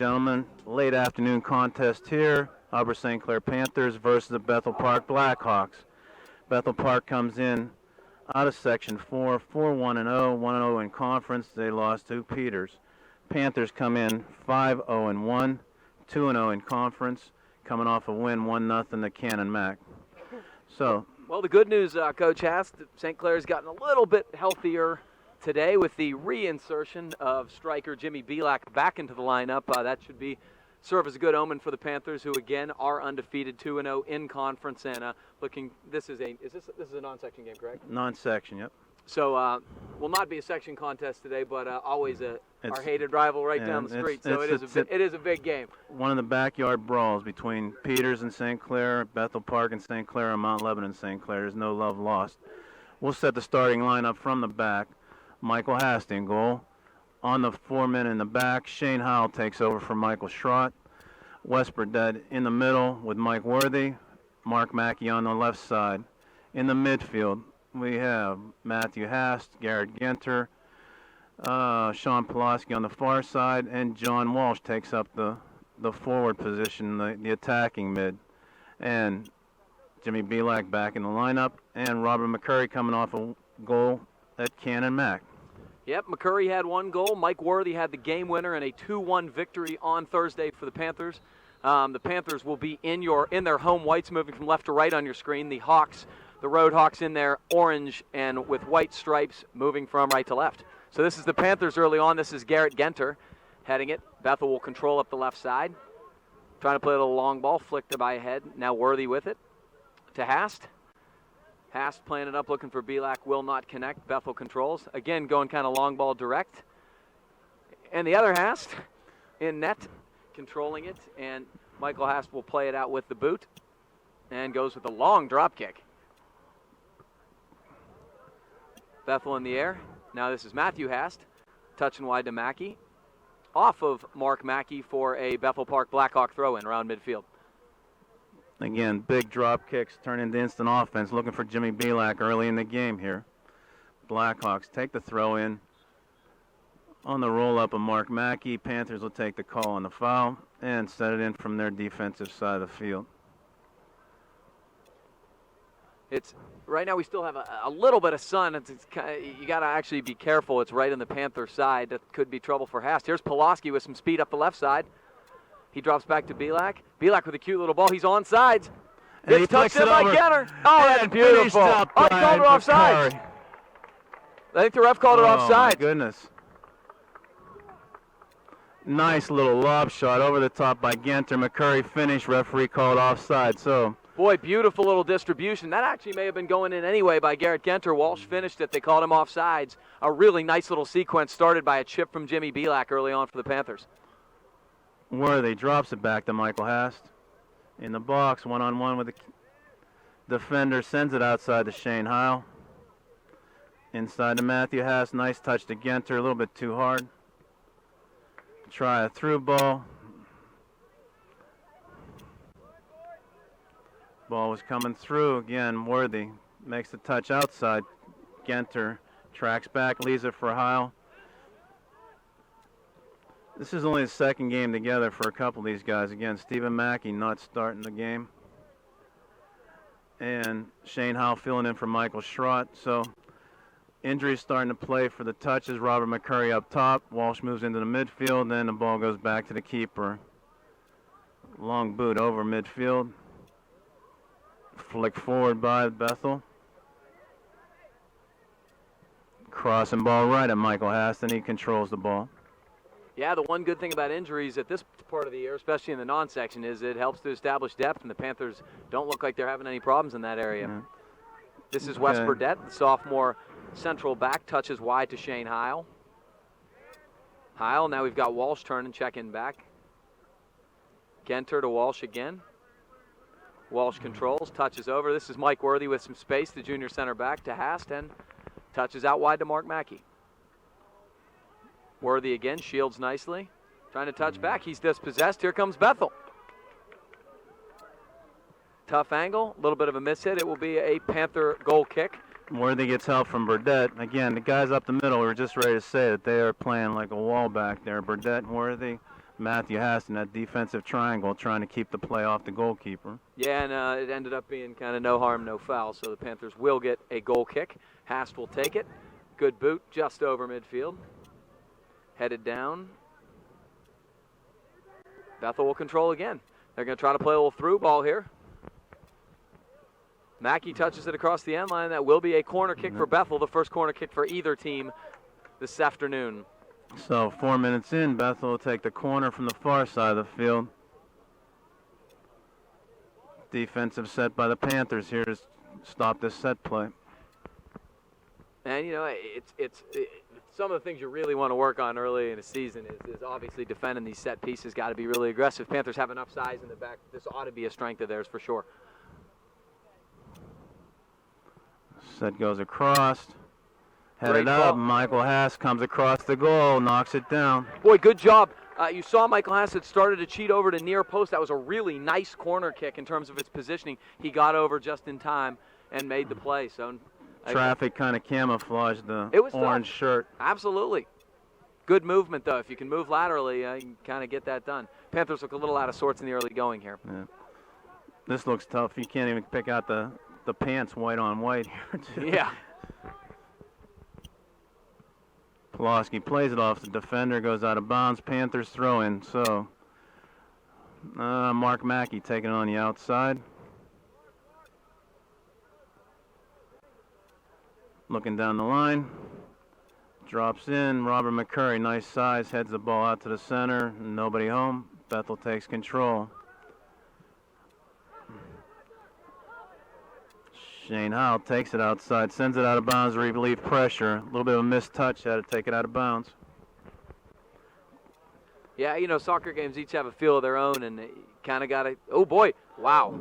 gentlemen. Late afternoon contest here. Upper St. Clair Panthers versus the Bethel Park Blackhawks. Bethel Park comes in out of Section 4, 4-1-0, 1-0 in conference. They lost to Peters. Panthers come in 5-0-1, 2-0 in conference, coming off a win 1-0 to Cannon Mac. So, well, the good news, Coach Haas, St. Clair's gotten a little bit healthier today with the reinsertion of striker Jimmy Belak back into the lineup. That should serve as a good omen for the Panthers, who again are undefeated, 2-0 in conference, and looking. This is a non-section game, correct? Non-section, yep. So will not be a section contest today, but always our hated rival right down the street. So it is a big game. One of the backyard brawls between Peters and St. Clair, Bethel Park and St. Clair, and Mount Lebanon and St. Clair. There's no love lost. We'll set the starting lineup from the back. Michael Hast in goal. On the 4 men in the back, Shane Howell takes over for Michael Schrott. Wes Burdett in the middle with Mike Worthy. Mark Mackey on the left side. In the midfield, we have Matthew Hast, Garrett Genter, Sean Pulaski on the far side, and John Walsh takes up the forward position, the attacking mid. And Jimmy Belak back in the lineup, and Robert McCurry coming off a goal at Cannon Mac. Yep, McCurry had one goal. Mike Worthy had the game winner in a 2-1 victory on Thursday for the Panthers. The Panthers will be in their home whites, moving from left to right on your screen. The Hawks, the Road Hawks, in their orange and with white stripes, moving from right to left. So this is the Panthers early on. This is Garrett Genter heading it. Bethel will control up the left side. Trying to play a little long ball, flicked by ahead. Now Worthy with it to Hast. Hast playing it up, looking for Belak, will not connect. Bethel controls. Again, going kind of long ball direct. And the other Hast in net, controlling it. And Michael Hast will play it out with the boot and goes with a long drop kick. Bethel in the air. Now this is Matthew Hast, touching wide to Mackey. Off of Mark Mackey for a Bethel Park Blackhawk throw-in around midfield. Again, big drop kicks turn into instant offense, looking for Jimmy Belak early in the game here. Blackhawks take the throw in. On the roll-up of Mark Mackey, Panthers will take the call on the foul and set it in from their defensive side of the field. Right now we still have a little bit of sun. You got to actually be careful. It's right on the Panther side. That could be trouble for Hast. Here's Pulaski with some speed up the left side. He drops back to Belak. Belak with a cute little ball. He's on sides. It's touched in by Genner. Oh, that's beautiful. Oh, he called it offside. I think the ref called it offside. Oh, my goodness. Nice little lob shot over the top by Genter. McCurry finished. Referee called offside. So, boy, beautiful little distribution. That actually may have been going in anyway by Garrett Genter. Walsh finished it. They called him offsides. A really nice little sequence started by a chip from Jimmy Belak early on for the Panthers. Worthy drops it back to Michael Hast. In the box, one-on-one with the defender, sends it outside to Shane Howell. Inside to Matthew Hast, nice touch to Genter, a little bit too hard. Try a through ball. Ball was coming through again. Worthy makes the touch outside. Genter tracks back, leaves it for Howell. This is only the second game together for a couple of these guys. Again, Stephen Mackey not starting the game. And Shane Howell filling in for Michael Schrott. So injuries starting to play for the touches. Robert McCurry up top. Walsh moves into the midfield. Then the ball goes back to the keeper. Long boot over midfield. Flick forward by Bethel. Crossing ball right at Michael Hast, and he controls the ball. Yeah, the one good thing about injuries at this part of the year, especially in the non-section, is it helps to establish depth, and the Panthers don't look like they're having any problems in that area. Mm-hmm. This is Wes Burdett, the sophomore central back, touches wide to Shane Howell. Howell, now we've got Walsh turning, checking back. Genter to Walsh again. Walsh controls, touches over. This is Mike Worthy with some space, the junior center back to Hast, and touches out wide to Mark Mackey. Worthy again, shields nicely. Trying to touch back, he's dispossessed. Here comes Bethel. Tough angle, a little bit of a miss hit. It will be a Panther goal kick. Worthy gets help from Burdett. Again, the guys up the middle, we were just ready to say that they are playing like a wall back there. Burdett and Worthy, Matthew Haston, that defensive triangle, trying to keep the play off the goalkeeper. Yeah, and it ended up being kind of no harm, no foul. So the Panthers will get a goal kick. Hast will take it. Good boot just over midfield. Headed down. Bethel will control again. They're going to try to play a little through ball here. Mackey touches it across the end line. That will be a corner kick for Bethel, the first corner kick for either team this afternoon. So 4 minutes in, Bethel will take the corner from the far side of the field. Defensive set by the Panthers here to stop this set play. And, you know, it's some of the things you really want to work on early in the season is obviously defending these set pieces. Got to be really aggressive. Panthers have enough size in the back. This ought to be a strength of theirs for sure. Set goes across. Headed Great up. ball. Michael Haas comes across the goal, knocks it down. Boy, good job. You saw Michael Haas had started to cheat over to near post. That was a really nice corner kick in terms of its positioning. He got over just in time and made the play. So Traffic kind of camouflaged the It was orange tough. shirt. Absolutely. Good movement, though. If you can move laterally, you can kind of get that done. Panthers look a little out of sorts in the early going here. Yeah. This looks tough. You can't even pick out the pants white on white here, too. Yeah. Pulaski plays it off. The defender goes out of bounds. Panthers throw in. So Mark Mackey taking it on the outside. Looking down the line. Drops in. Robert McCurry, nice size, heads the ball out to the center. Nobody home. Bethel takes control. Shane Howell takes it outside, sends it out of bounds, relieve pressure. A little bit of a missed touch, had to take it out of bounds. Yeah, you know, soccer games each have a feel of their own, and they kind of got to, oh boy, wow.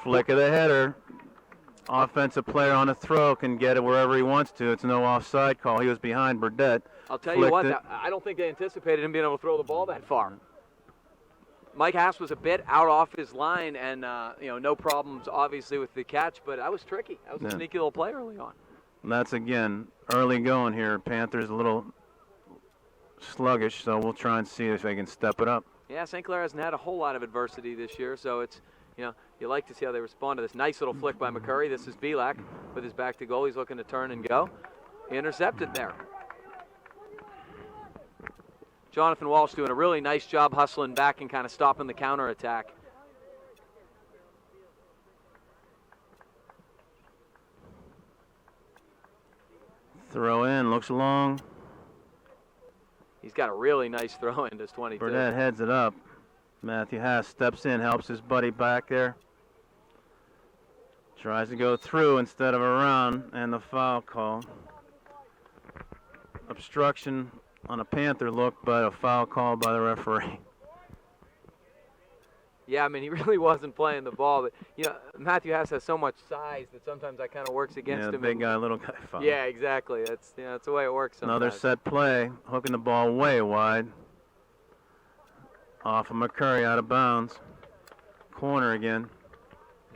Flick of the header. Offensive player on a throw can get it wherever he wants to. It's no offside call. He was behind Burdett. I'll tell you what, Flicked it. I don't think they anticipated him being able to throw the ball that far. Mike Haas was a bit out off his line, and you know, no problems obviously with the catch, but that was tricky. That was a sneaky little play early on. And that's again early going here. Panthers a little sluggish, so we'll try and see if they can step it up. Yeah, St. Clair hasn't had a whole lot of adversity this year, so it's, you know, you like to see how they respond to this nice little flick by McCurry. This is Belak with his back to goal. He's looking to turn and go. Intercepted there. Jonathan Walsh doing a really nice job hustling back and kind of stopping the counterattack. Throw in, looks long. He's got a really nice throw in, this 22. Burdett heads it up. Matthew Haas steps in, helps his buddy back there. Tries to go through instead of around, and the foul call. Obstruction on a Panther look, but a foul call by the referee. Yeah, I mean, he really wasn't playing the ball, but, you know, Matthew Haas has so much size that sometimes that kind of works against him. Big guy, little guy foul. Yeah, exactly. That's, you know, that's the way it works sometimes. Another set play, hooking the ball way wide. Off of McCurry, out of bounds. Corner again.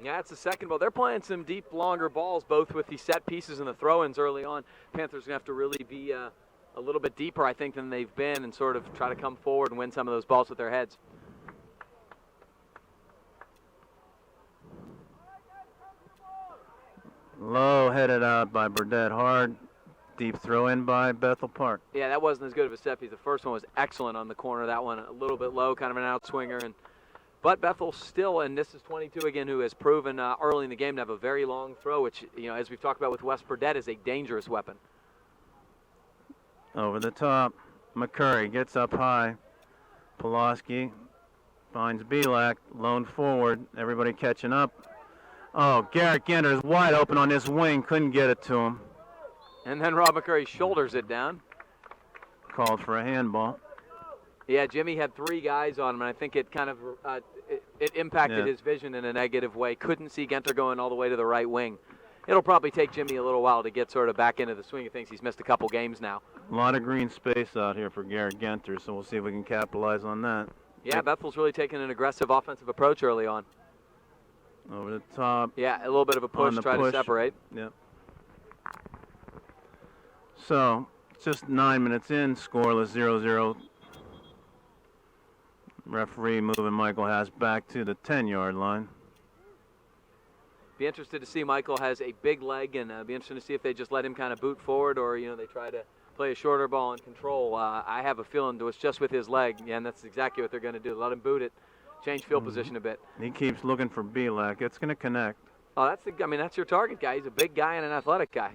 Yeah, it's the second ball. They're playing some deep, longer balls, both with the set pieces and the throw-ins early on. Panthers are going to have to really be a little bit deeper, I think, than they've been and sort of try to come forward and win some of those balls with their heads. Low headed out by Burdett. Hard. Deep throw in by Bethel Park. Yeah, that wasn't as good of a set piece. The first one was excellent on the corner. That one a little bit low, kind of an outswinger. But Bethel still, and this is 22 again, who has proven early in the game to have a very long throw, which, you know, as we've talked about with Wes Burdett, is a dangerous weapon. Over the top. McCurry gets up high. Pulaski finds Belak. Lone forward. Everybody catching up. Oh, Garrett Genter is wide open on this wing. Couldn't get it to him. And then Rob McCurry shoulders it down. Called for a handball. Yeah, Jimmy had three guys on him, and I think it kind of it impacted his vision in a negative way. Couldn't see Genter going all the way to the right wing. It'll probably take Jimmy a little while to get sort of back into the swing of things. He's missed a couple games now. A lot of green space out here for Garrett Genter, so we'll see if we can capitalize on that. Yeah, Bethel's really taking an aggressive offensive approach early on. Over the top. Yeah, a little bit of a push, try to separate. Yep. So, just 9 minutes in, scoreless 0-0. Referee moving Michael Haas back to the 10-yard line. Be interested to see. Michael has a big leg, and be interested to see if they just let him kind of boot forward, or they try to play a shorter ball and control. I have a feeling it's just with his leg, and that's exactly what they're going to do. Let him boot it, change field position a bit. He keeps looking for Belak. It's going to connect. Oh, that's your target guy. He's a big guy and an athletic guy.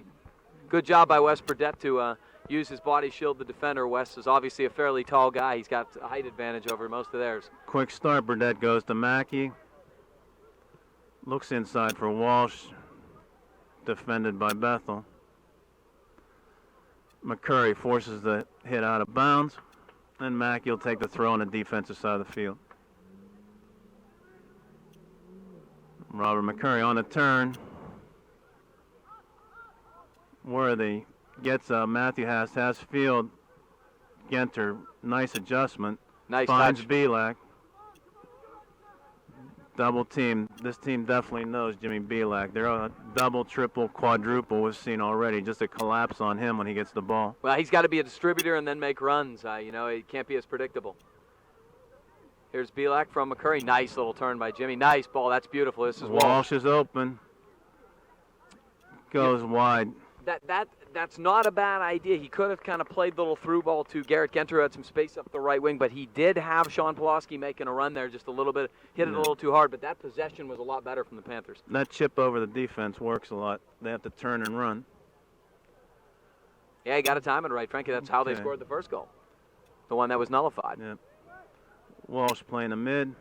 Good job by Wes Burdett to use his body shield the defender. Wes is obviously a fairly tall guy. He's got a height advantage over most of theirs. Quick start. Burdett goes to Mackey. Looks inside for Walsh. Defended by Bethel. McCurry forces the hit out of bounds. And Mackey will take the throw on the defensive side of the field. Robert McCurry on the turn. Worthy gets Matthew has field. Genter, nice adjustment. Nice finds touch. Belak. Double team. This team definitely knows Jimmy Belak. They're a double, triple, quadruple we've seen already. Just a collapse on him when he gets the ball. Well, he's got to be a distributor and then make runs. He can't be as predictable. Here's Belak from McCurry. Nice little turn by Jimmy. Nice ball. That's beautiful. This is Walsh is open. Goes wide. That's not a bad idea. He could have kind of played the little through ball to Garrett Genter, who had some space up the right wing, but he did have Sean Pulaski making a run there just a little bit. Hit it a little too hard, but that possession was a lot better from the Panthers. That chip over the defense works a lot. They have to turn and run. Yeah, he got to time it right. Frankly, that's how they scored the first goal. The one that was nullified. Yep. Walsh playing the mid.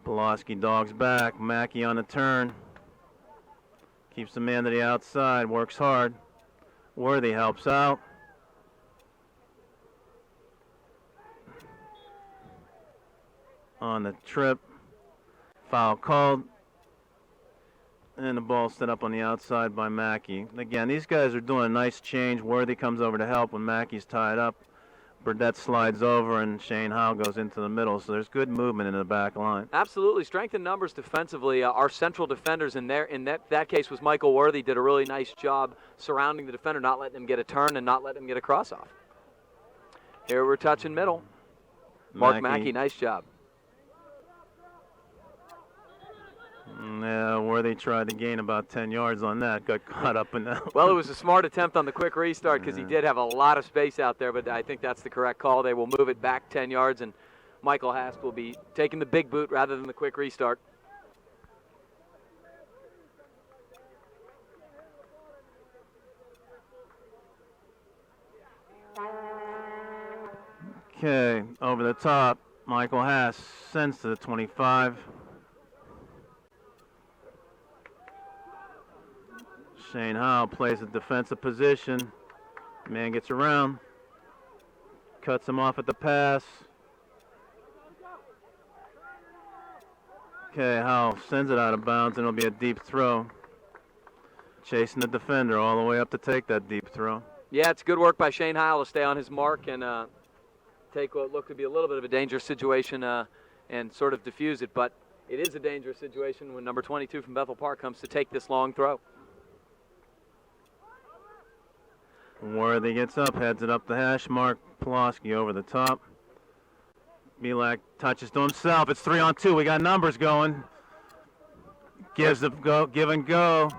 Pulaski dogs back. Mackey on the turn. Keeps the man to the outside. Works hard. Worthy helps out. On the trip. Foul called. And the ball set up on the outside by Mackey. Again, these guys are doing a nice change. Worthy comes over to help when Mackey's tied up. Burdett slides over, and Shane Howe goes into the middle. So there's good movement in the back line. Absolutely. Strength in numbers defensively. Our central defenders in that case was Michael Worthy. Did a really nice job surrounding the defender, not letting him get a turn and not letting him get a cross-off. Here we're touching middle. Mark Mackey, nice job. Yeah, Worthy tried to gain about 10 yards on that. Got caught up in that. Well, it was a smart attempt on the quick restart because he did have a lot of space out there, but I think that's the correct call. They will move it back 10 yards, and Michael Hask will be taking the big boot rather than the quick restart. Okay, over the top. Michael Haas sends to the 25. Shane Howe plays a defensive position. Man gets around. Cuts him off at the pass. Okay, Howe sends it out of bounds, and it'll be a deep throw. Chasing the defender all the way up to take that deep throw. Yeah, it's good work by Shane Howe to stay on his mark and take what looked to be a little bit of a dangerous situation and sort of diffuse it. But it is a dangerous situation when number 22 from Bethel Park comes to take this long throw. Worthy gets up, heads it up the hash mark. Pulaski over the top. Belak touches to himself. It's 3-on-2. We got numbers going. Gives the go, give and go.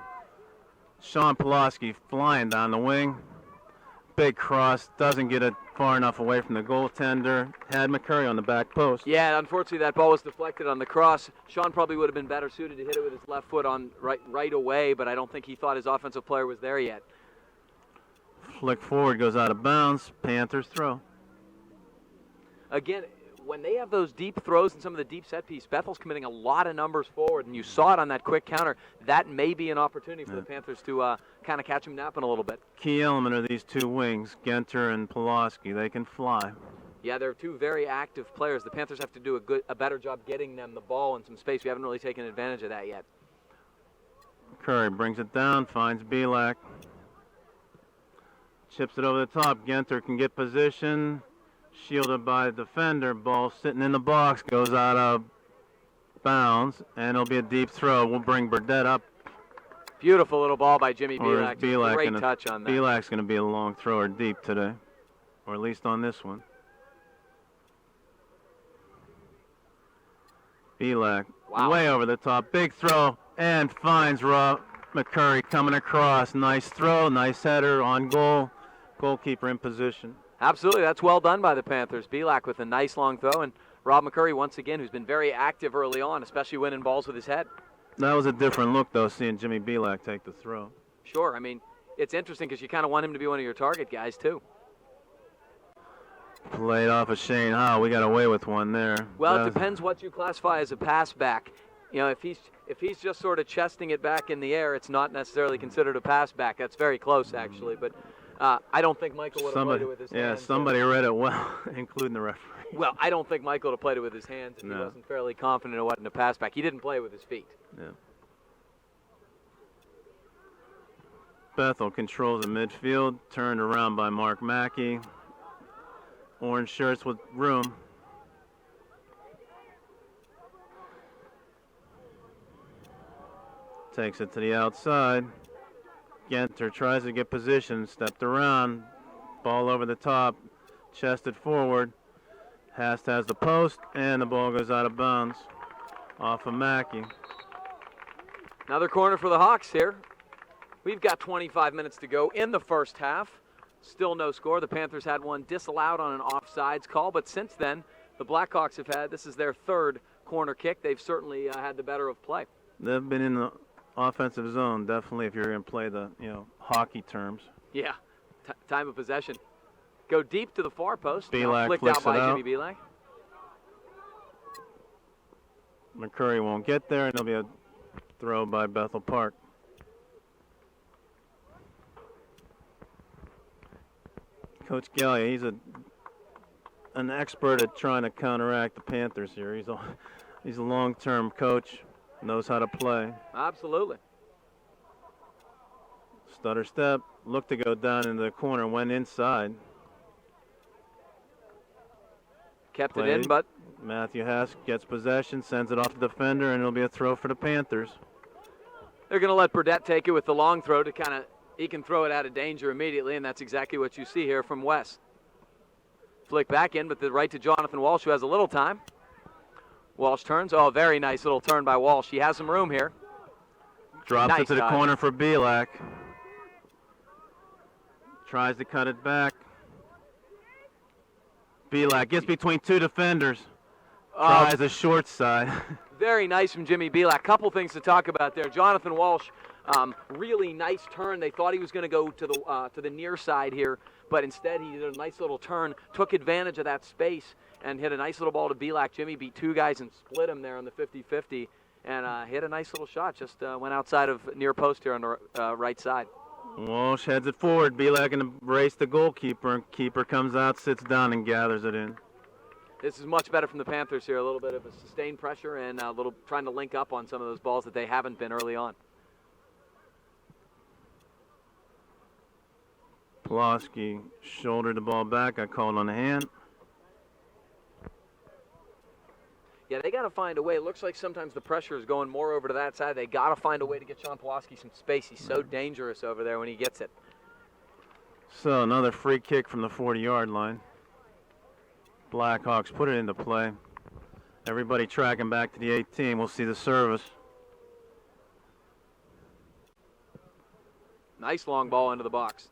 Sean Pulaski flying down the wing. Big cross. Doesn't get it far enough away from the goaltender. Had McCurry on the back post. Yeah, unfortunately that ball was deflected on the cross. Sean probably would have been better suited to hit it with his left foot on right away, but I don't think he thought his offensive player was there yet. Flick forward, goes out of bounds. Panthers throw. Again, when they have those deep throws and some of the deep set piece, Bethel's committing a lot of numbers forward, and you saw it on that quick counter. That may be an opportunity for the Panthers to kind of catch him napping a little bit. Key element are these two wings, Genter and Pulaski. They can fly. Yeah, they're two very active players. The Panthers have to do a better job getting them the ball in some space. We haven't really taken advantage of that yet. Curry brings it down, finds Belak. Chips it over the top. Genter can get position. Shielded by the defender. Ball sitting in the box. Goes out of bounds. And it'll be a deep throw. We'll bring Burdett up. Beautiful little ball by Jimmy Belak. Great touch on that. Belak's going to be a long thrower deep today. Or at least on this one. Belak, Wow. way over the top. Big throw, and finds Rob McCurry coming across. Nice throw, nice header on goal. Goalkeeper in position. Absolutely, that's well done by the Panthers. Belak with a nice long throw, and Rob McCurry once again, who's been very active early on, especially winning balls with his head. That was a different look, though, seeing Jimmy Belak take the throw. Sure, I mean, it's interesting because you kind of want him to be one of your target guys, too. Played off of Shane Howe. We got away with one there. Well, it depends what you classify as a pass back. You know, if he's just sort of chesting it back in the air, it's not necessarily considered a pass back. That's very close, actually. But I don't think Michael would have played it with his hands. Yeah, somebody read it well, including the referee. Well, I don't think Michael would have played it with his hands if he wasn't fairly confident it wasn't a pass back. He didn't play it with his feet. Yeah. Bethel controls the midfield, turned around by Mark Mackey. Orange shirts with room. Takes it to the outside. Genter tries to get position, stepped around, ball over the top, chested forward. Hast has the post, and the ball goes out of bounds off of Mackey. Another corner for the Hawks here. We've got 25 minutes to go in the first half. Still no score. The Panthers had one disallowed on an offsides call, but since then, the Blackhawks have had, this is their third corner kick. They've certainly had the better of play. They've been in the offensive zone, definitely, if you're going to play the, hockey terms. Yeah, time of possession. Go deep to the far post. Belak Flicked flicks out by it out. Jimmy Belak. McCurry won't get there, and it'll be a throw by Bethel Park. Coach Gallia, he's an expert at trying to counteract the Panthers here. He's a long-term coach, knows how to play. Absolutely. Stutter step, looked to go down into the corner, went inside. Kept it in, but Matthew Hask gets possession, sends it off the defender, and it'll be a throw for the Panthers. they're going to let Burdett take it with the long throw to kind of, he can throw it out of danger immediately, and that's exactly what you see here from West. Flick back in, but the right to Jonathan Walsh, who has a little time. Walsh turns. Oh, very nice little turn by Walsh. He has some room here. Drops Nice it to the dodge. corner for Belak. Tries to cut it back. Belak gets between two defenders. Tries the short side. Very nice from Jimmy Belak. Couple things to talk about there. Jonathan Walsh, really nice turn. They thought he was going to go to the near side here, but instead he did a nice little turn, took advantage of that space, and hit a nice little ball to Belak. Jimmy beat two guys and split him there on the 50-50, and hit a nice little shot. Just went outside of near post here on the right side. Walsh heads it forward. Belak can embrace the goalkeeper, and keeper comes out, sits down, and gathers it in. This is much better from the Panthers here. A little bit of a sustained pressure and a little trying to link up on some of those balls that they haven't been early on. Pulaski shouldered the ball back. Got called on the hand. Yeah, they got to find a way. It looks like sometimes the pressure is going more over to that side. They got to find a way to get Sean Pulaski some space. He's so dangerous over there when he gets it. So another free kick from the 40-yard line. Blackhawks put it into play. Everybody tracking back to the 18. We'll see the service. Nice long ball into the box.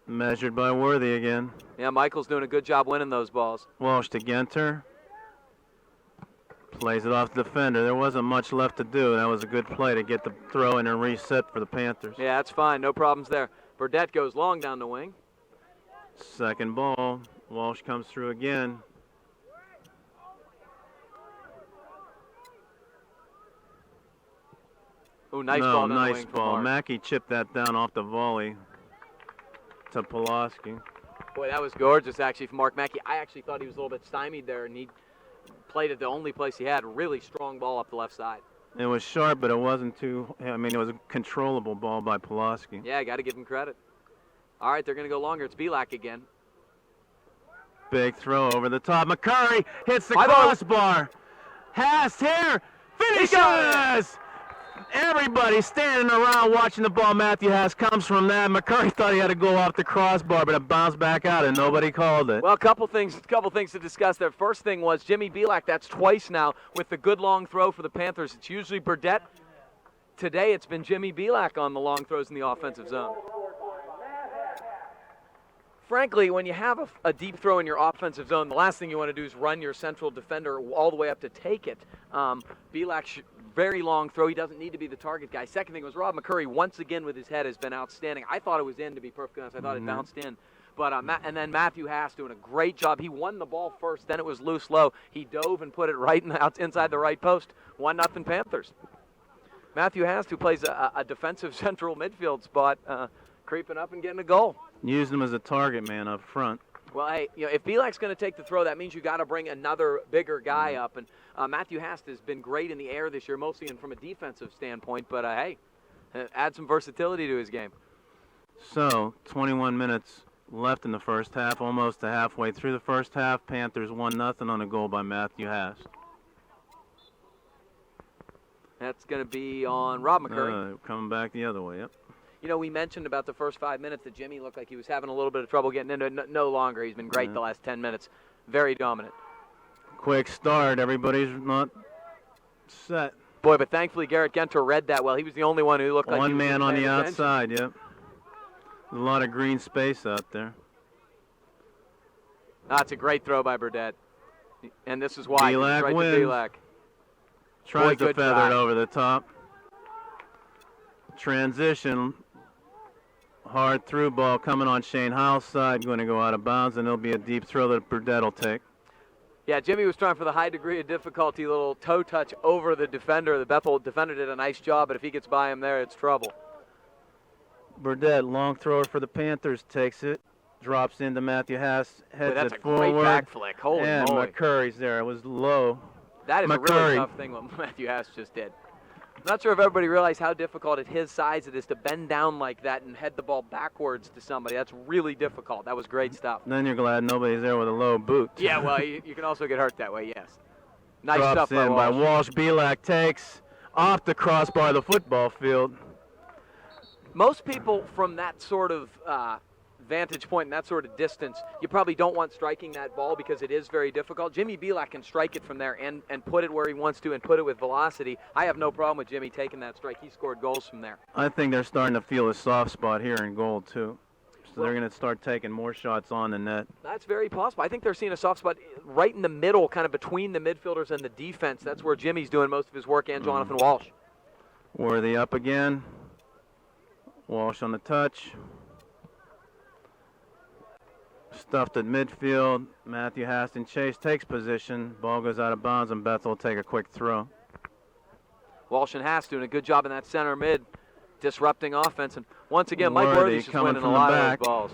Measured by Worthy again. Yeah, Michael's doing a good job winning those balls. Walsh to Genter. Plays it off the defender. There wasn't much left to do. That was a good play to get the throw in and reset for the Panthers. Yeah, that's fine. No problems there. Burdett goes long down the wing. Second ball. Walsh comes through again. Oh, nice ball down the nice wing from ball. Mark. Mackey chipped that down off the volley to Pulaski. Boy, that was gorgeous, actually, from Mark Mackey. I actually thought he was a little bit stymied there, and he played it the only place he had. Really strong ball up the left side. It was sharp, but it wasn't too, it was a controllable ball by Pulaski. Yeah, got to give him credit. All right, they're going to go longer. It's Belak again. Big throw over the top. McCurry hits the I thought- crossbar. Hast here. He got Finishes! Everybody standing around watching the ball. Matthew Haas comes from that. McCurry thought he had to go off the crossbar, but it bounced back out, and nobody called it. Well, a couple things to discuss there. First thing was Jimmy Belak. That's twice now with the good long throw for the Panthers. It's usually Burdett. Today it's been Jimmy Belak on the long throws in the offensive zone. Frankly, when you have a deep throw in your offensive zone, the last thing you want to do is run your central defender all the way up to take it. Belak, very long throw. He doesn't need to be the target guy. Second thing was Rob McCurry, once again with his head, has been outstanding. I thought it was in, to be perfectly honest. I thought it bounced in. But and then Matthew Haas doing a great job. He won the ball first, then it was loose low. He dove and put it right inside the right post. 1-0 Panthers. Matthew Haas, who plays a defensive central midfield spot, creeping up and getting a goal. Using him as a target man up front. Well, hey, if Belak's going to take the throw, that means you got to bring another bigger guy up. And Matthew Haas has been great in the air this year, mostly from a defensive standpoint. But hey, add some versatility to his game. So, 21 minutes left in the first half, almost to halfway through the first half. Panthers 1-0 on a goal by Matthew Haas. That's going to be on Rob McCurry. Coming back the other way, yep. We mentioned about the first 5 minutes that Jimmy looked like he was having a little bit of trouble getting into it. No longer. He's been great the last 10 minutes. Very dominant. Quick start. Everybody's not set. Boy, but thankfully Garrett Genter read that well. He was the only one who looked like one he was man on the attention. outside, yep. There's a lot of green space out there. That's a great throw by Burdett. And this is why. Belak right wins. to Belak. Tries Boy, to feather try. it over the top. Transition. Hard through ball coming on Shane Howell's side, going to go out of bounds, and it'll be a deep throw that Burdett will take. Yeah, Jimmy was trying for the high degree of difficulty, little toe touch over the defender. The Bethel defender did a nice job, but if he gets by him there, it's trouble. Burdett, long thrower for the Panthers, takes it, drops into Matthew Haas, heads That's it a forward. great back flick. Holy and moly. McCurry's there. It was low. That is a really McCurry. tough thing what Matthew Haas just did. I'm not sure if everybody realized how difficult at his size it is to bend down like that and head the ball backwards to somebody. That's really difficult. That was great stuff. Then you're glad nobody's there with a low boot. Yeah, well, you can also get hurt that way, yes. Nice Drops stuff by in by Walsh. Walsh. Belak takes off the crossbar of the football field. Most people from that sort of vantage point and that sort of distance, you probably don't want striking that ball because it is very difficult. Jimmy Belak can strike it from there and put it where he wants to and put it with velocity. I have no problem with Jimmy taking that strike. He scored goals from there. I think they're starting to feel a soft spot here in goal, too. So they're going to start taking more shots on the net. That's very possible. I think they're seeing a soft spot right in the middle, kind of between the midfielders and the defense. That's where Jimmy's doing most of his work, and Jonathan Walsh. Worthy up again. Walsh on the touch. Stuffed at midfield. Matthew Haston Chase takes position. Ball goes out of bounds, and Bethel will take a quick throw. Walsh and Haas doing a good job in that center mid, disrupting offense. And once again, Mike Worthy Worthy's just coming winning a from the lot back. of those balls.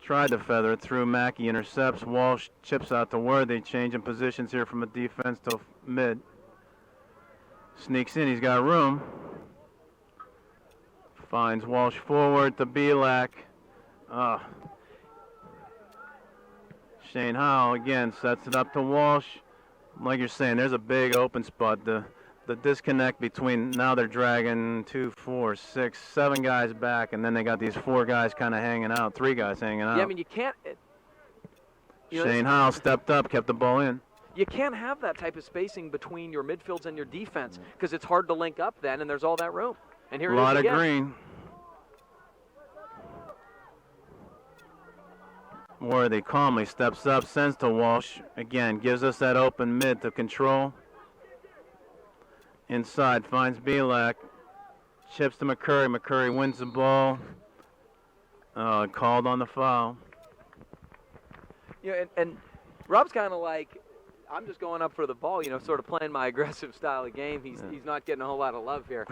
Tried to feather it through. Mackey intercepts. Walsh chips out to Worthy. Changing positions here from a defense to mid. Sneaks in. He's got room. Finds Walsh forward to Belak. Shane Howell again sets it up to Walsh. Like you're saying, there's a big open spot. The disconnect between, now they're dragging 2, 4, 6, 7 guys back, and then they got these 4 guys kind of hanging out, 3 guys hanging out. Yeah, I mean, you can't. Shane Howell stepped up, kept the ball in. You can't have that type of spacing between your midfields and your defense because it's hard to link up then, and there's all that room. And here A it is lot of again. green. Worthy calmly steps up, sends to Walsh. Again, gives us that open mid to control. Inside, finds Belak. Chips to McCurry. McCurry wins the ball. Called on the foul. Yeah, and Rob's kind of like, I'm just going up for the ball, sort of playing my aggressive style of game. He's not getting a whole lot of love here.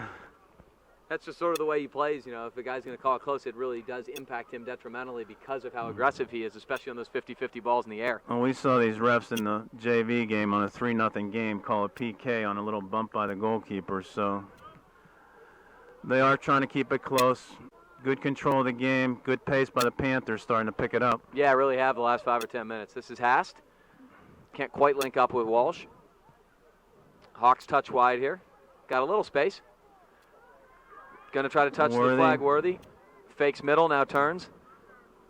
That's just sort of the way he plays. If the guy's going to call it close, it really does impact him detrimentally because of how aggressive he is, especially on those 50-50 balls in the air. Well, we saw these refs in the JV game on a 3-0 game call a PK on a little bump by the goalkeeper. So they are trying to keep it close. Good control of the game. Good pace by the Panthers starting to pick it up. Yeah, really have the last 5 or 10 minutes. This is Hast. Can't quite link up with Walsh. Hawks touch wide here. Got a little space. Going to try to touch the Worthy. flag. Worthy. Fakes middle, now turns.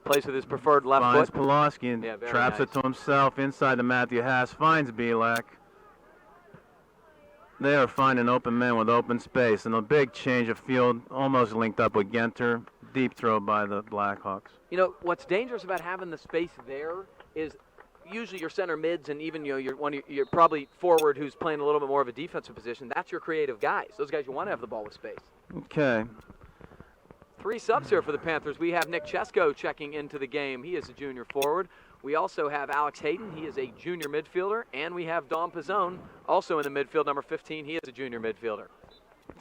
Plays with his preferred left Finds foot. Pulaski and Yeah, very traps nice. it to himself inside to Matthew Haas. Finds Belak. They are finding open men with open space, and a big change of field, almost linked up with Genter. Deep throw by the Blackhawks. You know, what's dangerous about having the space there is usually your center mids and even you're probably forward who's playing a little bit more of a defensive position. That's your creative guys. Those guys you want to have the ball with space. Okay. 3 subs here for the Panthers. We have Nick Chesko checking into the game. He is a junior forward. We also have Alex Hayden. He is a junior midfielder. And we have Dom Pizzone, also in the midfield, number 15. He is a junior midfielder.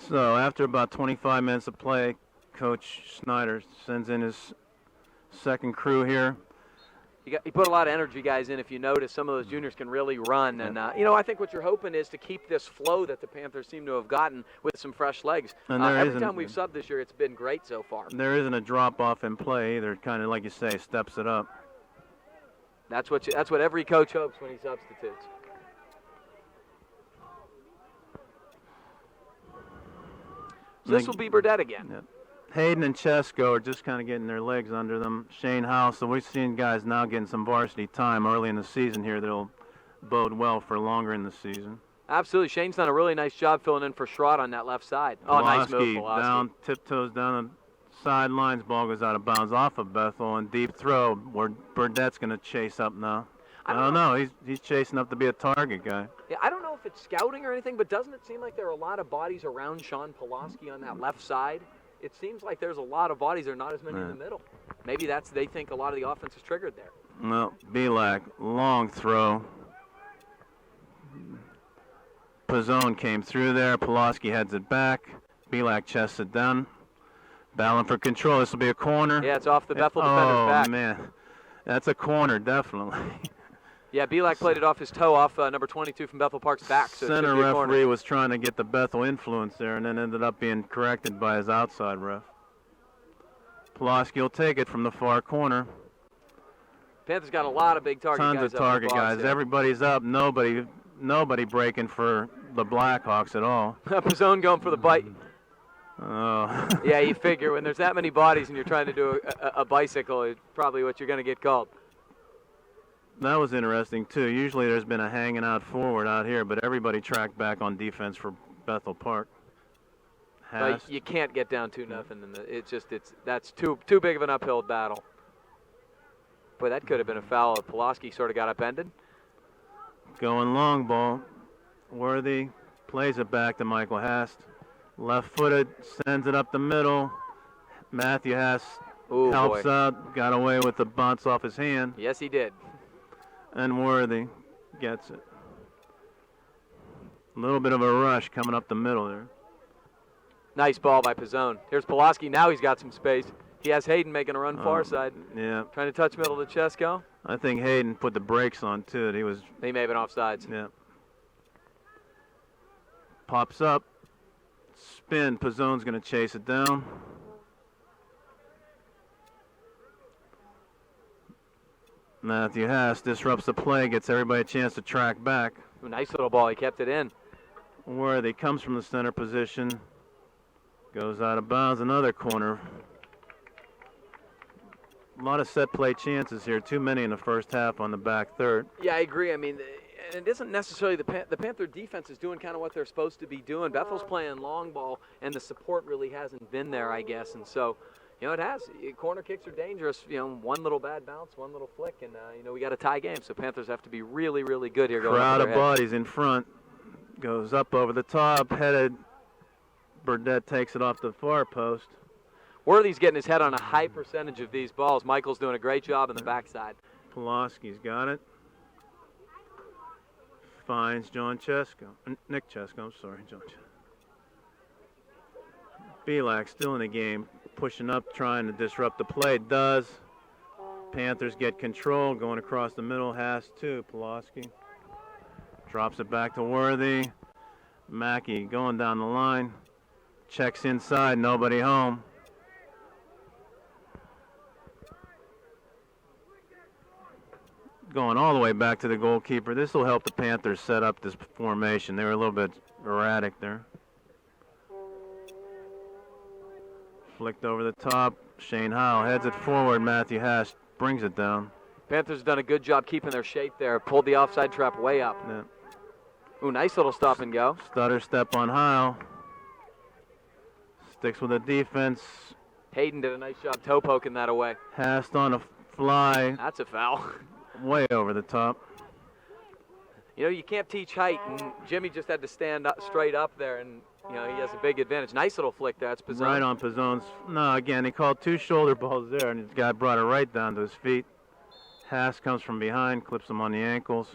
So after about 25 minutes of play, Coach Snyder sends in his second crew here. He put a lot of energy, guys, in. If you notice, some of those juniors can really run. And, I think what you're hoping is to keep this flow that the Panthers seem to have gotten with some fresh legs. And every time we've subbed this year, it's been great so far. There isn't a drop-off in play either. Kind of, like you say, steps it up. That's what every coach hopes when he substitutes. So this will be Burdett again. Yep. Hayden and Chesko are just kind of getting their legs under them. Shane House, so we've seen guys now getting some varsity time early in the season here that'll bode well for longer in the season. Absolutely. Shane's done a really nice job filling in for Schrott on that left side. Oh, nice move, Pulaski. Down, tiptoes down the sidelines. Ball goes out of bounds off of Bethel, and deep throw where Burdett's going to chase up now. I don't know. He's chasing up to be a target guy. Yeah, I don't know if it's scouting or anything, but doesn't it seem like there are a lot of bodies around Sean Pulaski on that left side? It seems like there's a lot of bodies. There are not as many in the middle. Maybe they think a lot of the offense is triggered there. Well, Belak, long throw. Pizzone came through there. Pulaski heads it back. Belak chests it down. Battling for control. This will be a corner. Yeah, it's off the Bethel defender's back. Oh, man. That's a corner, definitely. Yeah, Belak played it off his toe, off number 22 from Bethel Park's back. So Center referee was trying to get the Bethel influence there and then ended up being corrected by his outside ref. Pulaski will take it from the far corner. Panthers got a lot of big target guys. Tons of target guys. Yeah. Everybody's up. Nobody breaking for the Blackhawks at all. Pizzone going for the bite. Oh. Yeah, you figure when there's that many bodies and you're trying to do a bicycle, it's probably what you're going to get called. That was interesting, too. Usually there's been a hanging out forward out here, but everybody tracked back on defense for Bethel Park. But you can't get down 2-0. That's too big of an uphill battle. Boy, that could have been a foul. Pulaski sort of got upended. Going long ball. Worthy plays it back to Michael Hast. Left-footed, sends it up the middle. Matthew Hast helps out, got away with the bounce off his hand. Yes, he did. And Worthy gets it. A little bit of a rush coming up the middle there. Nice ball by Pizzone. Here's Pulaski. Now he's got some space. He has Hayden making a run far side. Yeah. Trying to touch middle to Chesko. I think Hayden put the brakes on, too. He may have been offsides. Yeah. Pops up. Spin. Pizzone's going to chase it down. Matthew Haas disrupts the play, gets everybody a chance to track back. Ooh, nice little ball. He kept it in. Worthy comes from the center position. Goes out of bounds. Another corner. A lot of set play chances here. Too many in the first half on the back third. Yeah, I agree. I mean, it isn't necessarily the Panther defense is doing kind of what they're supposed to be doing. Bethel's playing long ball, and the support really hasn't been there, I guess. And so, it has. Corner kicks are dangerous. One little bad bounce, one little flick, and, we got a tie game. So Panthers have to be really, really good here. Crowd of bodies in front. Goes up over the top, headed. Burdett takes it off the far post. Worthy's getting his head on a high percentage of these balls. Michael's doing a great job in the backside. Pulaski's got it. Finds Nick Chesko, I'm sorry, John Chesko. Belak still in the game, pushing up, trying to disrupt the play. Does. Panthers get control, going across the middle. Has to. Pulaski drops it back to Worthy. Mackey going down the line. Checks inside, nobody home. Going all the way back to the goalkeeper. This will help the Panthers set up this formation. They were a little bit erratic there. Flicked over the top. Shane Howell heads it forward. Matthew Hash brings it down. Panthers have done a good job keeping their shape there. Pulled the offside trap way up. Yeah. Ooh, nice little stop and go. Stutter step on Howell. Sticks with the defense. Hayden did a nice job toe poking that away. Hast on a fly. That's a foul. Way over the top. You know, you can't teach height, and Jimmy just had to stand up, straight up there, and, you know, he has a big advantage. Nice little flick there. That's Pizzone. Right on Pizzone's. No, again, he called 2 shoulder balls there, and the guy brought it right down to his feet. Haas comes from behind, clips him on the ankles.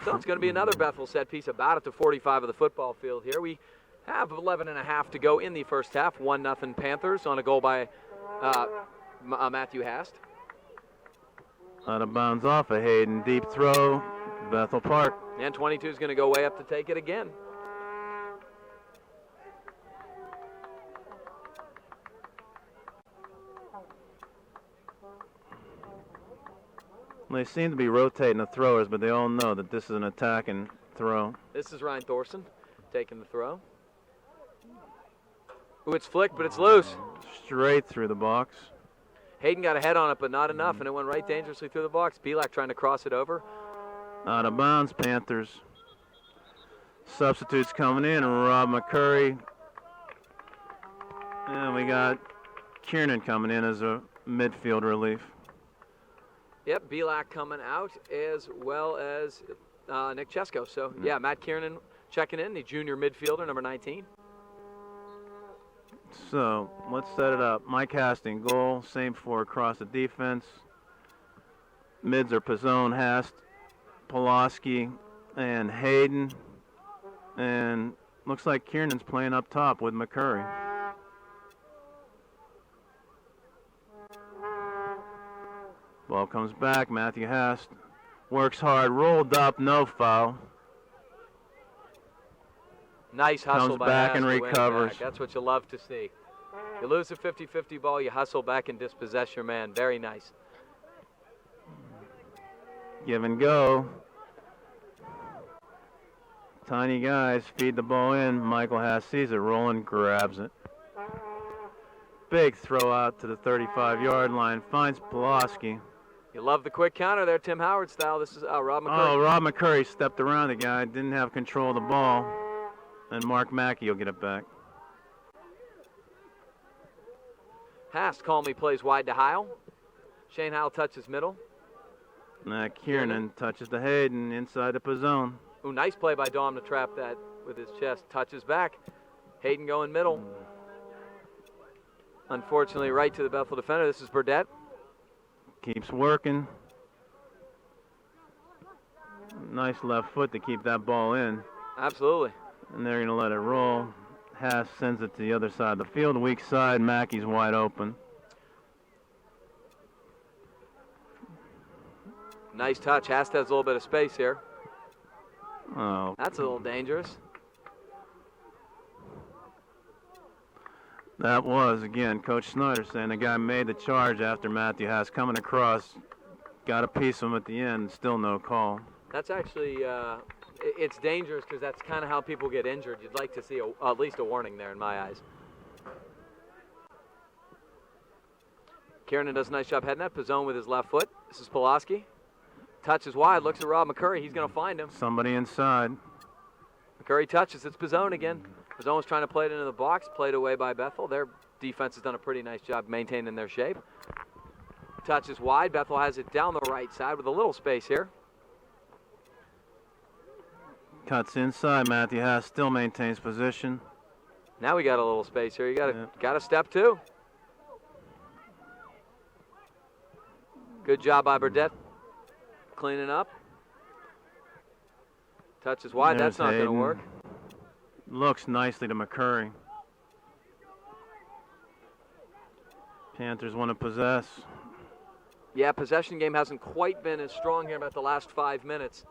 So it's going to be another Bethel set piece about at the 45 of the football field here. We have 11.5 to go in the first half. 1-0 Panthers on a goal by Matthew Hast. Out of bounds off of Hayden. Deep throw. Bethel Park. And 22 is going to go way up to take it again. They seem to be rotating the throwers, but they all know that this is an attacking throw. This is Ryan Thorson taking the throw. Ooh, it's flicked, but it's loose. Straight through the box. Hayden got a head on it, but not enough, and it went right dangerously through the box. Belak trying to cross it over. Out of bounds, Panthers. Substitutes coming in, Rob McCurry. And we got Kiernan coming in as a midfield relief. Yep, Belak coming out as well as Nick Chesko. So, yeah, Matt Kiernan checking in, the junior midfielder, number 19. So, let's set it up. Mike Hastings, goal. Same 4 across the defense. Mids are Pizzone, Hast, Pulaski, and Hayden. And looks like Kiernan's playing up top with McCurry. Ball comes back. Matthew Hast works hard, rolled up, no foul. Nice hustle Comes by back Hast and to win it recovers. back. That's what you love to see. You lose a 50-50 ball, you hustle back and dispossess your man. Very nice. Give and go. Tiny guys feed the ball in. Michael Haas sees it, rolling, grabs it. Big throw out to the 35-yard line. Finds Pulaski. You love the quick counter there, Tim Howard style. This is Rob McCurry. Oh, Rob McCurry stepped around the guy, didn't have control of the ball. And Mark Mackey will get it back. Hast calmly plays wide to Heil. Shane Heil touches middle. Kiernan touches the Hayden inside the Pizzone. Ooh, nice play by Dom to trap that with his chest. Touches back. Hayden going middle. Unfortunately, right to the Bethel defender. This is Burdett. Keeps working. Nice left foot to keep that ball in. Absolutely. And they're going to let it roll. Haas sends it to the other side of the field. Weak side, Mackey's wide open. Nice touch. Hast has a little bit of space here. Oh, That's a little dangerous. that was, again, Coach Snyder saying the guy made the charge after Matthew Haas coming across. Got a piece of him at the end, still no call. That's actually, it's dangerous because that's kind of how people get injured. You'd like to see at least a warning there in my eyes. Kiernan does a nice job heading that. Pizzone with his left foot. This is Pulaski. Touches wide, looks at Rob McCurry. He's going to find him. Somebody inside. McCurry touches. It's Pizzone again. Pizzone was trying to play it into the box, played away by Bethel. Their defense has done a pretty nice job maintaining their shape. Touches wide. Bethel has it down the right side with a little space here. Cuts inside. Matthew Haas still maintains position. Now we got a little space here. You got to step two. Good job by Burdett cleaning up. Touches wide. There's That's not going to Hayden. work. Looks nicely to McCurry. Panthers want to possess. Yeah, possession game hasn't quite been as strong here about the last 5 minutes.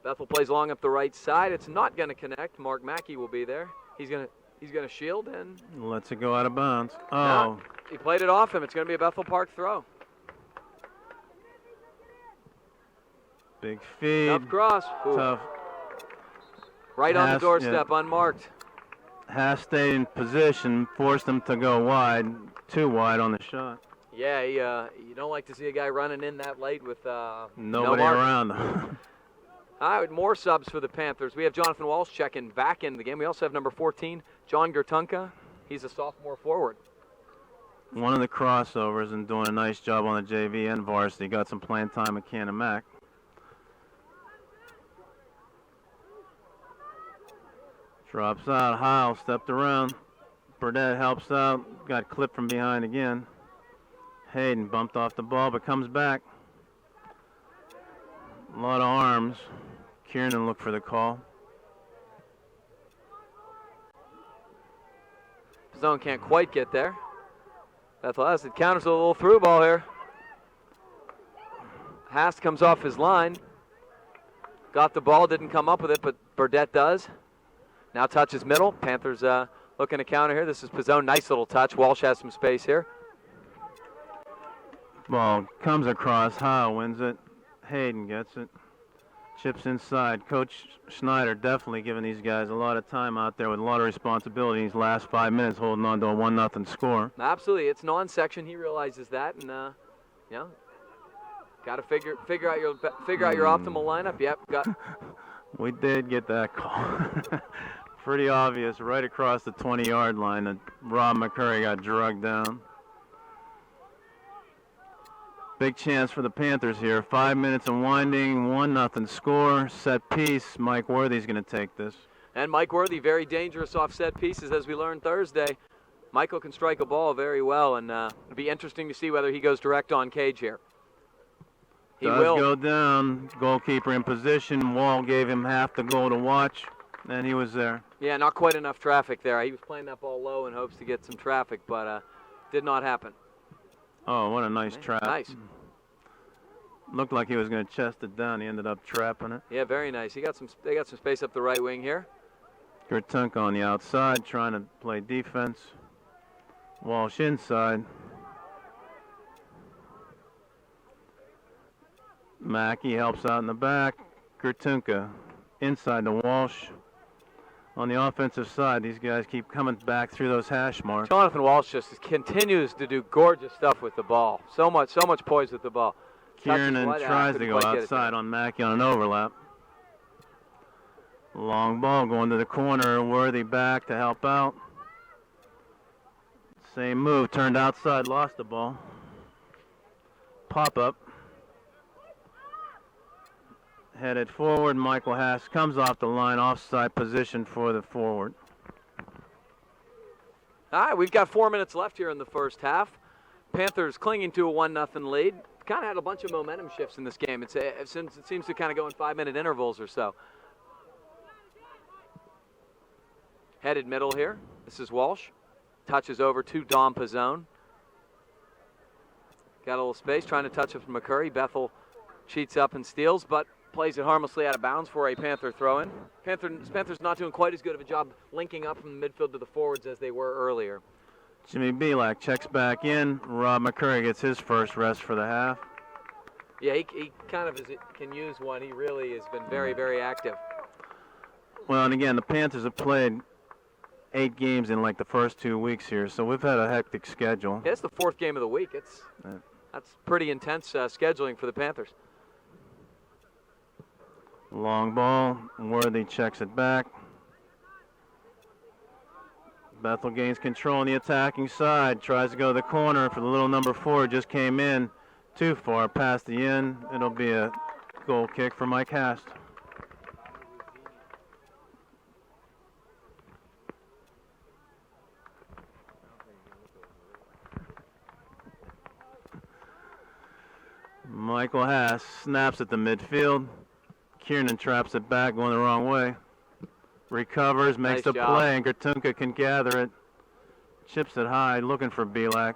Bethel plays long up the right side. It's not going to connect. Mark Mackey will be there. He's going to shield and Lets it go out of bounds. Oh, no, he played it off him. It's going to be a Bethel Park throw. Big feed. Tough cross. Ooh. Tough. Right on the doorstep, unmarked. Has stayed in position, forced him to go wide, too wide on the shot. Yeah, you don't like to see a guy running in that late with nobody around him. All right, more subs for the Panthers. We have Jonathan Walsh checking back into the game. We also have number 14, John Gertunka. He's a sophomore forward. One of the crossovers and doing a nice job on the JV and varsity. Got some playing time at Canamac. Drops out. Heil stepped around. Burdett helps out. Got clipped from behind again. Hayden bumped off the ball but comes back. A lot of arms. Kiernan looked for the call. Zone can't quite get there. Bethel has it. Counters a little through ball here. Hast comes off his line. Got the ball, didn't come up with it, but Burdett does. Now touches middle. Panthers looking to counter here. This is Pizzone. Nice little touch. Walsh has some space here. Ball comes across. Heil wins it. Hayden gets it. Chips inside. Coach Schneider definitely giving these guys a lot of time out there with a lot of responsibility. These last 5 minutes holding on to a 1-0 score. Absolutely. It's non-section. He realizes that, and you know, got to figure out your optimal lineup. Yep. We did get that call. Pretty obvious right across the 20-yard line that Rob McCurry got drugged down. Big chance for the Panthers here. 5 minutes and winding, 1-0 score. Set piece. Mike Worthy's going to take this. And Mike Worthy, very dangerous off set pieces, as we learned Thursday. Michael can strike a ball very well, and it'll be interesting to see whether he goes direct on Cage here. He will go down. Goalkeeper in position. Wall gave him half the goal to watch, and he was there. Yeah, not quite enough traffic there. He was playing that ball low in hopes to get some traffic, but did not happen. Oh, what a nice trap. Nice. Looked like he was going to chest it down. He ended up trapping it. Yeah, very nice. They got some space up the right wing here. Gertunka on the outside trying to play defense. Walsh inside. Mackey helps out in the back. Gertunka inside to Walsh. On the offensive side, these guys keep coming back through those hash marks. Jonathan Walsh just continues to do gorgeous stuff with the ball. So much poise with the ball. Kiernan tries to go outside on Mackey on an overlap. Long ball going to the corner. Worthy back to help out. Same move. Turned outside. Lost the ball. Pop up. Headed forward. Michael Haas comes off the line. Offside position for the forward. All right, we've got 4 minutes left here in the first half. Panthers clinging to a 1-0 lead. Kind of had a bunch of momentum shifts in this game. It seems to kind of go in 5-minute intervals or so. Headed middle here. This is Walsh. Touches over to Dom Pizzone. Got a little space, trying to touch it from McCurry. Bethel cheats up and steals, but plays it harmlessly out of bounds for a Panther throw-in. Panthers not doing quite as good of a job linking up from the midfield to the forwards as they were earlier. Jimmy Belak checks back in. Rob McCurry gets his first rest for the half. Yeah, he kind of can use one. He really has been very, very active. Well, and again, the Panthers have played 8 games in like the first 2 weeks here, so we've had a hectic schedule. Yeah, it's the 4th game of the week. That's pretty intense scheduling for the Panthers. Long ball. Worthy checks it back. Bethel gains control on the attacking side. Tries to go to the corner for the little number 4. Just came in too far past the end. It'll be a goal kick for Mike Hast. Michael Haas snaps at the midfield. Kiernan traps it back, going the wrong way. Recovers, makes the play, and Gertunka can gather it. Chips it high, looking for Belak.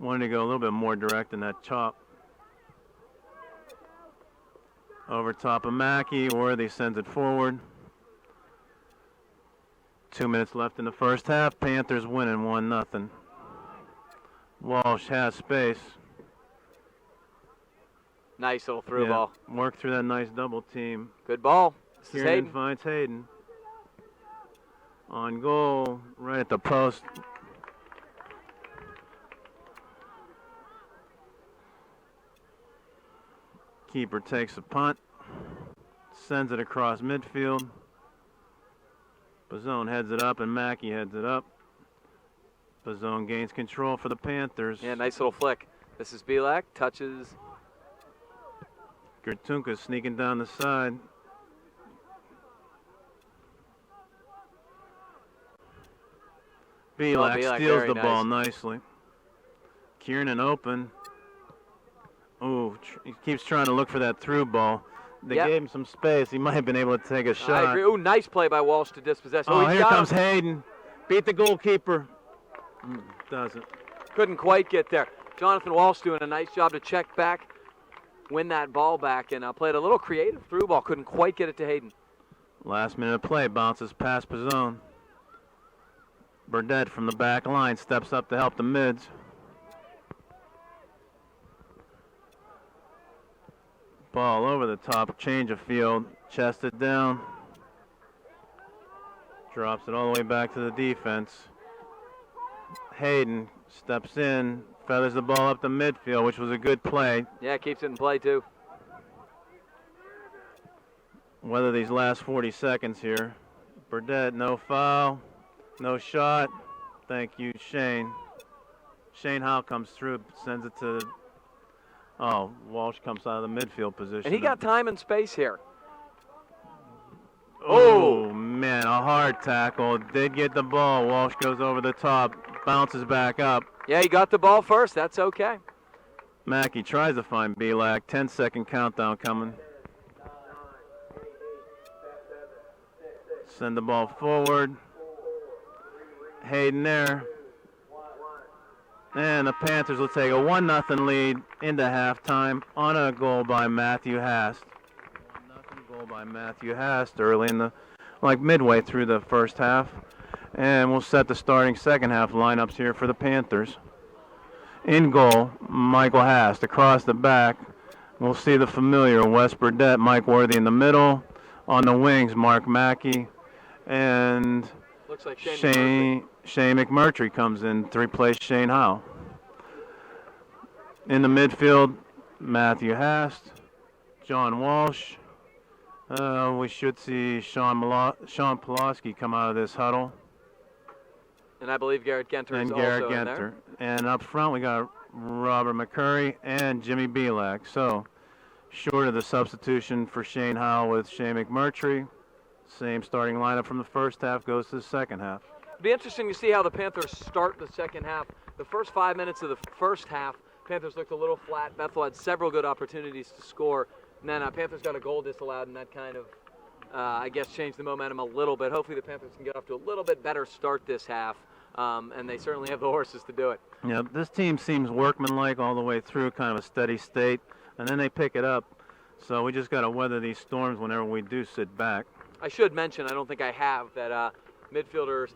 Wanted to go a little bit more direct in that chop. Over top of Mackey, Worthy sends it forward. 2 minutes left in the first half. Panthers winning 1-0. Walsh has space. Nice little through ball. Work through that nice double team. Good ball. This is Kieran Hayden. finds Hayden. On goal, right at the post. Keeper takes a punt. Sends it across midfield. Bazone heads it up and Mackey heads it up. Bazone gains control for the Panthers. Yeah, nice little flick. This is Belak, touches. Gertunka sneaking down the side. Belak steals the ball nicely. Kiernan open. Ooh, he keeps trying to look for that through ball. They gave him some space. He might have been able to take a shot. I agree. Ooh, nice play by Walsh to dispossess. Oh, here comes Hayden. Beat the goalkeeper. Doesn't. Couldn't quite get there. Jonathan Walsh doing a nice job to check back, win that ball back, and played a little creative through ball. Couldn't quite get it to Hayden. Last minute of play, bounces past Bazone. Burdett from the back line steps up to help the mids. Ball over the top, change of field, chested down. Drops it all the way back to the defense. Hayden steps in, feathers the ball up the midfield, which was a good play. Yeah, keeps it in play too. Whether these last 40 seconds here. Burdett, no foul, no shot. Thank you, Shane. Shane Howe comes through, sends it to... Oh, Walsh comes out of the midfield position. And he got time and space here. Oh, man, a hard tackle. Did get the ball. Walsh goes over the top, bounces back up. Yeah, he got the ball first. That's okay. Mackey tries to find Belak. 10-second countdown coming. Send the ball forward. Hayden there. And the Panthers will take a 1-0 lead into halftime on a goal by Matthew Hast. 1-0 goal by Matthew Hast early in the, midway through the first half. And we'll set the starting second half lineups here for the Panthers. In goal, Michael Hast. Across the back, we'll see the familiar Wes Burdett, Mike Worthy in the middle. On the wings, Mark Mackey. And looks like Shane McMurtry comes in to replace Shane Howe. In the midfield, Matthew Hast, John Walsh. We should see Sean Pulaski come out of this huddle. And I believe Garrett Genter is Garrett also Genter. in there. And up front, we got Robert McCurry and Jimmy Belak. So, short of the substitution for Shane Howe with Shane McMurtry, same starting lineup from the first half goes to the second half. It'll be interesting to see how the Panthers start the second half. The first 5 minutes of the first half, Panthers looked a little flat. Bethel had several good opportunities to score. And then Panthers got a goal disallowed, and that kind of, I guess, changed the momentum a little bit. Hopefully the Panthers can get off to a little bit better start this half, and they certainly have the horses to do it. Yeah, this team seems workmanlike all the way through, kind of a steady state, and then they pick it up. So we just got to weather these storms whenever we do sit back. I should mention, I don't think I have, that midfielder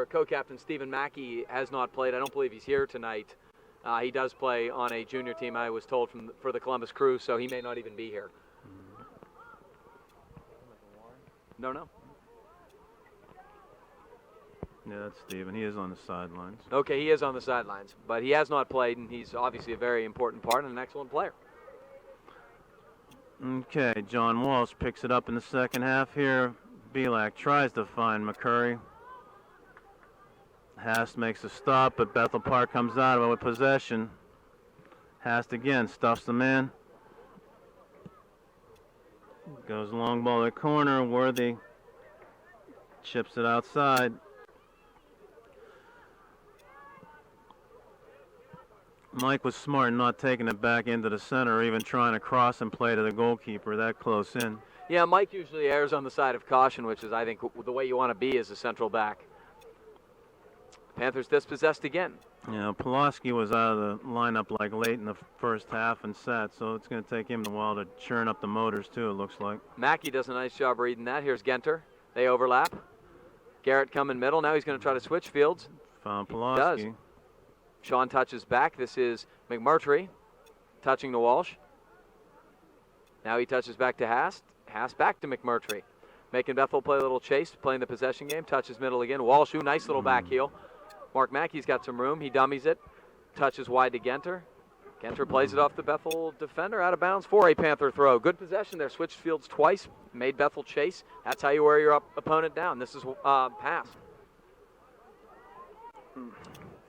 co-captain Stephen Mackey has not played. I don't believe he's here tonight. He does play on a junior team, I was told, for the Columbus Crew, so he may not even be here. No. Yeah, that's Stephen. He is on the sidelines. Okay, he is on the sidelines, but he has not played, and he's obviously a very important part and an excellent player. Okay, John Walsh picks it up in the second half here. Belak tries to find McCurry. Hast makes a stop, but Bethel Park comes out of it with possession. Hast again stuffs the man. Goes long ball to the corner. Worthy chips it outside. Mike was smart not taking it back into the center or even trying to cross and play to the goalkeeper that close in. Yeah, Mike usually errs on the side of caution, which is, I think, the way you want to be as a central back. Panthers dispossessed again. Yeah, Pulaski was out of the lineup late in the first half and sat, so it's going to take him a while to churn up the motors too, it looks like. Mackey does a nice job reading that. Here's Genter. They overlap. Garrett come in middle. Now he's going to try to switch fields. Found Pulaski. He does. Sean touches back. This is McMurtry touching to Walsh. Now he touches back to Hast. Hast back to McMurtry. Making Bethel play a little chase, playing the possession game. Touches middle again. Walshu, nice little back heel. Mark Mackey's got some room. He dummies it. Touches wide to Genter. Genter plays it off the Bethel defender, out of bounds for a Panther throw. Good possession there. Switched fields twice. Made Bethel chase. That's how you wear your opponent down. This is pass.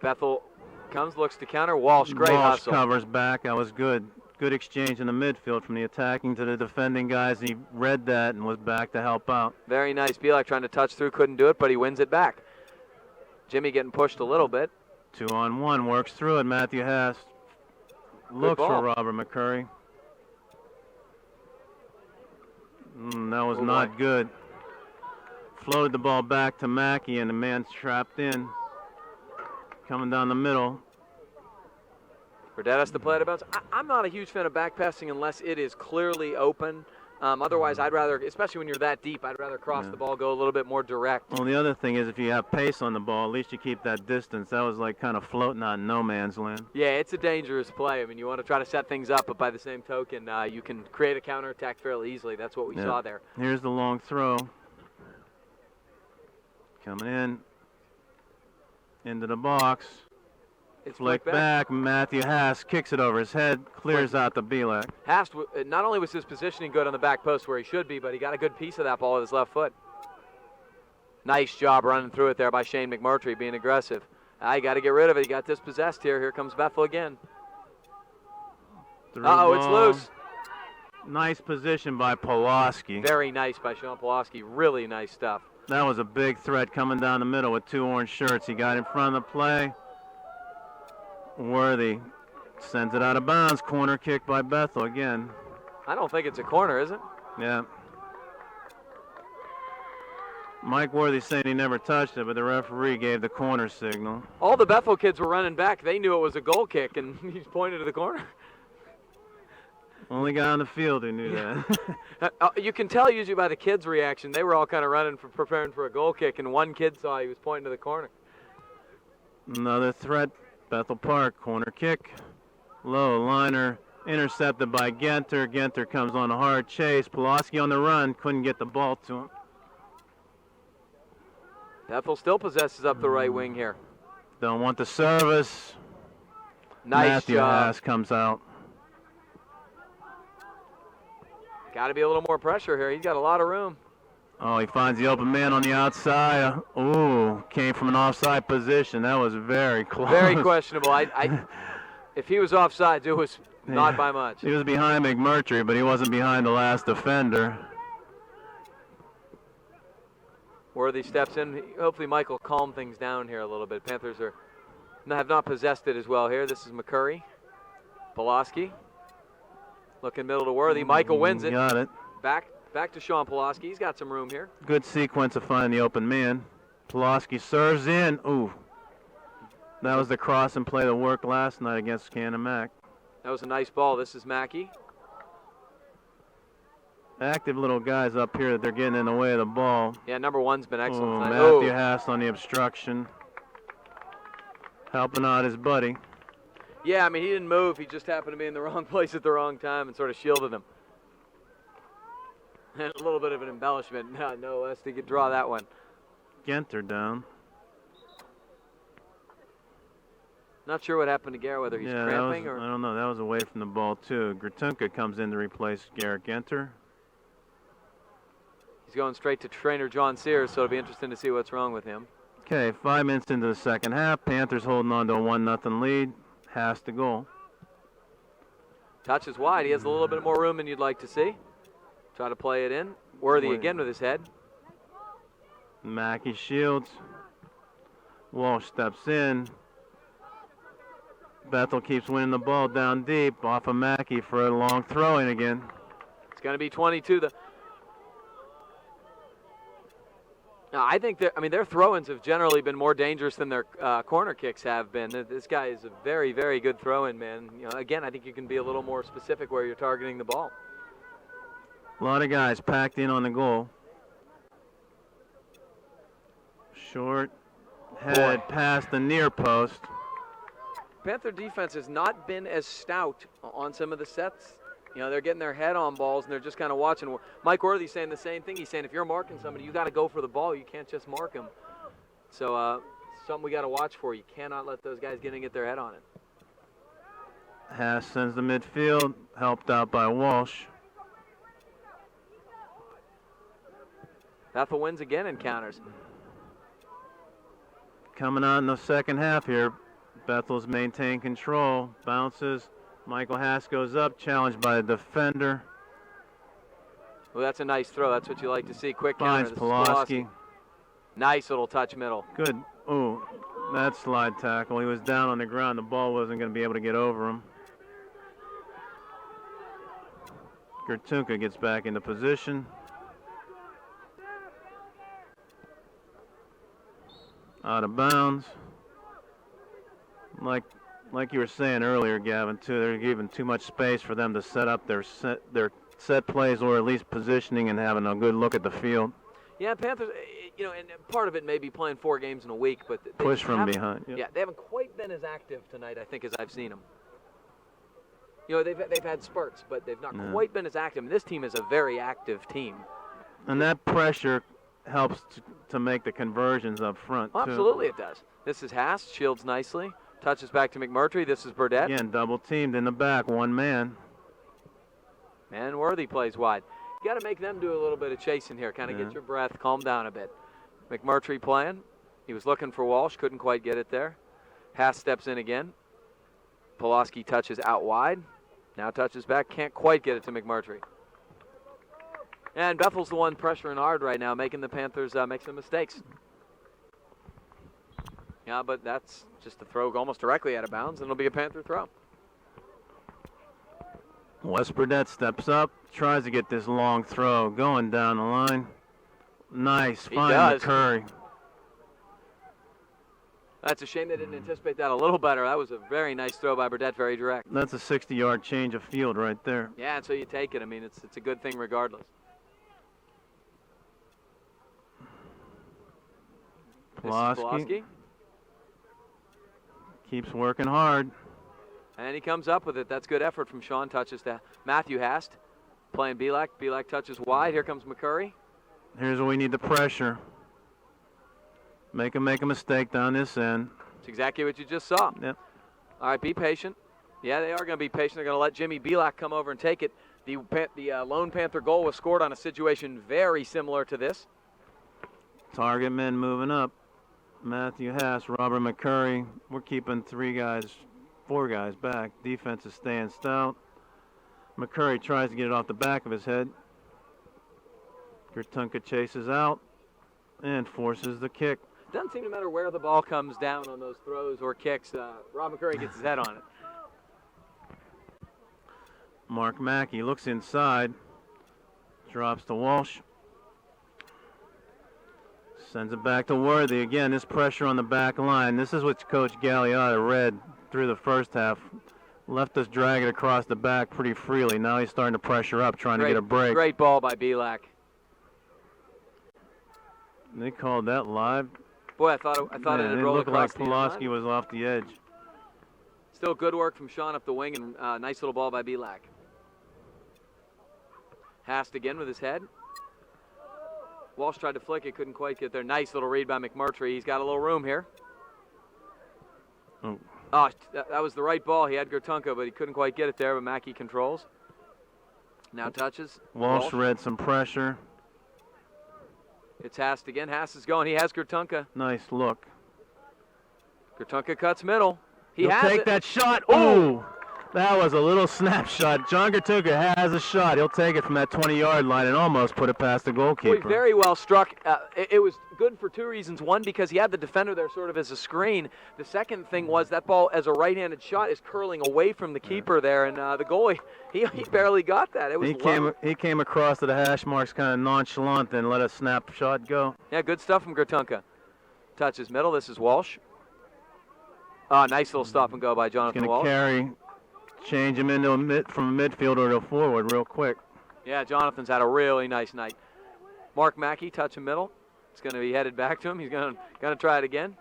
Bethel comes, looks to counter. Walsh, great Walsh hustle. covers back. That was good. Good exchange in the midfield from the attacking to the defending guys. He read that and was back to help out. Very nice. Bielak trying to touch through, couldn't do it, but he wins it back. Jimmy getting pushed a little bit. 2-on-1, works through it. Matthew Hast looks for Robert McCurry. That was not good. Floated the ball back to Mackey, and the man's trapped in. Coming down the middle. Burdett has to play out of bounds. I'm not a huge fan of back passing unless it is clearly open. Otherwise, I'd rather, especially when you're that deep, I'd rather cross the ball, go a little bit more direct. Well, the other thing is if you have pace on the ball, at least you keep that distance. That was like kind of floating on no man's land. Yeah, it's a dangerous play. I mean, you want to try to set things up, but by the same token, you can create a counterattack fairly easily. That's what we saw there. Here's the long throw. Coming in. Into the box. It's Flick back. Matthew Hast kicks it over his head, clears out the Bielak. Hast, not only was his positioning good on the back post where he should be, but he got a good piece of that ball with his left foot. Nice job running through it there by Shane McMurtry, being aggressive. I got to get rid of it. He got dispossessed here. Here comes Bethel again. Uh-oh, it's loose. Nice position by Pulaski. Very nice by Sean Pulaski. Really nice stuff. That was a big threat coming down the middle with two orange shirts. He got in front of the play. Worthy sends it out of bounds. Corner kick by Bethel again. I don't think it's a corner, is it? Yeah. Mike Worthy saying he never touched it, but the referee gave the corner signal. All the Bethel kids were running back. They knew it was a goal kick, and he pointed to the corner. Only guy on the field who knew that. You can tell usually by the kids' reaction. They were all kind of running, preparing for a goal kick, and one kid saw he was pointing to the corner. Another threat. Bethel Park, corner kick. Low liner, intercepted by Genter. Genter comes on a hard chase. Pulaski on the run, couldn't get the ball to him. Bethel still possesses up the right wing here. Don't want the service. Nice Matthew job. Haas comes out. Got to be a little more pressure here. He's got a lot of room. Oh, he finds the open man on the outside. Ooh, came from an offside position. That was very close. Very questionable. If he was offside, it was not by much. He was behind McMurtry, but he wasn't behind the last defender. Worthy steps in. Hopefully Mike will calm things down here a little bit. Panthers have not possessed it as well here. This is McCurry. Pulaski. Looking middle to Worthy. Michael wins it. Got it. Back to Sean Pulaski. He's got some room here. Good sequence of finding the open man. Pulaski serves in. Ooh. That was the cross and play that worked last night against Canamac. That was a nice ball. This is Mackey. Active little guys up here that they're getting in the way of the ball. Yeah, number one's been excellent tonight. Matthew Haas on the obstruction. Helping out his buddy. Yeah, I mean, he didn't move. He just happened to be in the wrong place at the wrong time and sort of shielded him. And a little bit of an embellishment. No less to draw that one. Genter down. Not sure what happened to Garrett, whether he's cramping or... I don't know. That was away from the ball, too. Gratunka comes in to replace Garrett Genter. He's going straight to trainer John Sears, so it'll be interesting to see what's wrong with him. Okay, 5 minutes into the second half. Panthers holding on to a 1-0 lead. Has to goal. Touch is wide. He has a little bit more room than you'd like to see. Try to play it in. Worthy again with his head. Mackey shields. Walsh steps in. Bethel keeps winning the ball down deep off of Mackey for a long throw-in again. It's going to be 22. Now, I think their throw-ins have generally been more dangerous than their corner kicks have been. This guy is a very, very good throw-in man. Again, I think you can be a little more specific where you're targeting the ball. A lot of guys packed in on the goal. Short head past the near post. Panther defense has not been as stout on some of the sets You know, they're getting their head on balls, and they're just kind of watching. Mike Worthy's saying the same thing. He's saying if you're marking somebody, you got to go for the ball. You can't just mark them. So something we got to watch for. You cannot let those guys get their head on it. Haas sends the midfield, helped out by Walsh. Bethel wins again in counters. Coming on in the second half here, Bethel's maintained control, bounces. Michael Haas goes up, challenged by the defender. Well, that's a nice throw. That's what you like to see. Quick counter. Finds Pulaski. Nice little touch middle. Good. Ooh, that slide tackle. He was down on the ground. The ball wasn't going to be able to get over him. Gertunka gets back into position. Out of bounds. Like you were saying earlier, Gavin, too, they're giving too much space for them to set up their set plays, or at least positioning and having a good look at the field. Yeah, Panthers, you know, and part of it may be playing 4 games in a week, but they push from behind. Yep. Yeah, they haven't quite been as active tonight, I think, as I've seen them. You know, they've had spurts, but they've not quite been as active. And this team is a very active team. And that pressure helps to make the conversions up front, too. Absolutely it does. This is Haas, shields nicely, touches back to McMurtry. This is Burdett. Again, double teamed in the back, one man. And Worthy plays wide. You got to make them do a little bit of chasing here, kind of get your breath, calm down a bit. McMurtry playing. He was looking for Walsh, couldn't quite get it there. Haas steps in again. Pulaski touches out wide. Now touches back, can't quite get it to McMurtry. And Bethel's the one pressuring hard right now, making the Panthers make some mistakes. Yeah, but that's just a throw almost directly out of bounds, and it'll be a Panther throw. Wes Burdett steps up, tries to get this long throw going down the line. Nice, find McCurry. That's a shame they didn't anticipate that a little better. That was a very nice throw by Burdett, very direct. That's a 60-yard change of field right there. Yeah, and so you take it. I mean, it's a good thing regardless. Pulaski keeps working hard. And he comes up with it. That's good effort from Sean. Touches to Matthew Hast. Playing Belak. Belak touches wide. Here comes McCurry. Here's where we need the pressure. Make him make a mistake down this end. It's exactly what you just saw. Yep. All right, be patient. Yeah, they are going to be patient. They're going to let Jimmy Belak come over and take it. The Lone Panther goal was scored on a situation very similar to this. Target men moving up. Matthew Haas, Robert McCurry. We're keeping 4 guys back. Defense is staying stout. McCurry tries to get it off the back of his head. Gertunka chases out and forces the kick. Doesn't seem to matter where the ball comes down on those throws or kicks. Rob McCurry gets his head on it. Mark Mackey looks inside. Drops to Walsh. Sends it back to Worthy. Again, this pressure on the back line. This is what Coach Galliotta read through the first half. Left us drag it across the back pretty freely. Now he's starting to pressure up, trying to get a break. Great ball by Belak. They called that live. Boy, I thought it had rolled across the It looked like line. Pulaski was off the edge. Still good work from Sean up the wing, and nice little ball by Belak. Hast again with his head. Walsh tried to flick it, couldn't quite get there. Nice little read by McMurtry. He's got a little room here. Oh, that was the right ball. He had Gertunka, but he couldn't quite get it there, but Mackey controls. Now touches. Walsh read some pressure. It's Hast again. Hast is going. He has Gertunka. Nice look. Gertunka cuts middle. He'll take that shot. Oh, that was a little snapshot. John Gertunka has a shot. He'll take it from that 20-yard line and almost put it past the goalkeeper. Boy, very well struck. It was good for 2 reasons. One, because he had the defender there sort of as a screen. The second thing was that ball, as a right-handed shot, is curling away from the keeper there, and the goalie, he barely got that. It was he came across to the hash marks kind of nonchalant and let a snap shot go. Yeah, good stuff from Gertunka. Touches middle. This is Walsh. Nice little stop and go by Jonathan Walsh. Carry. Change him into from a midfielder to a forward real quick. Yeah, Jonathan's had a really nice night. Mark Mackey, touch in middle. It's going to be headed back to him. He's going to try it again.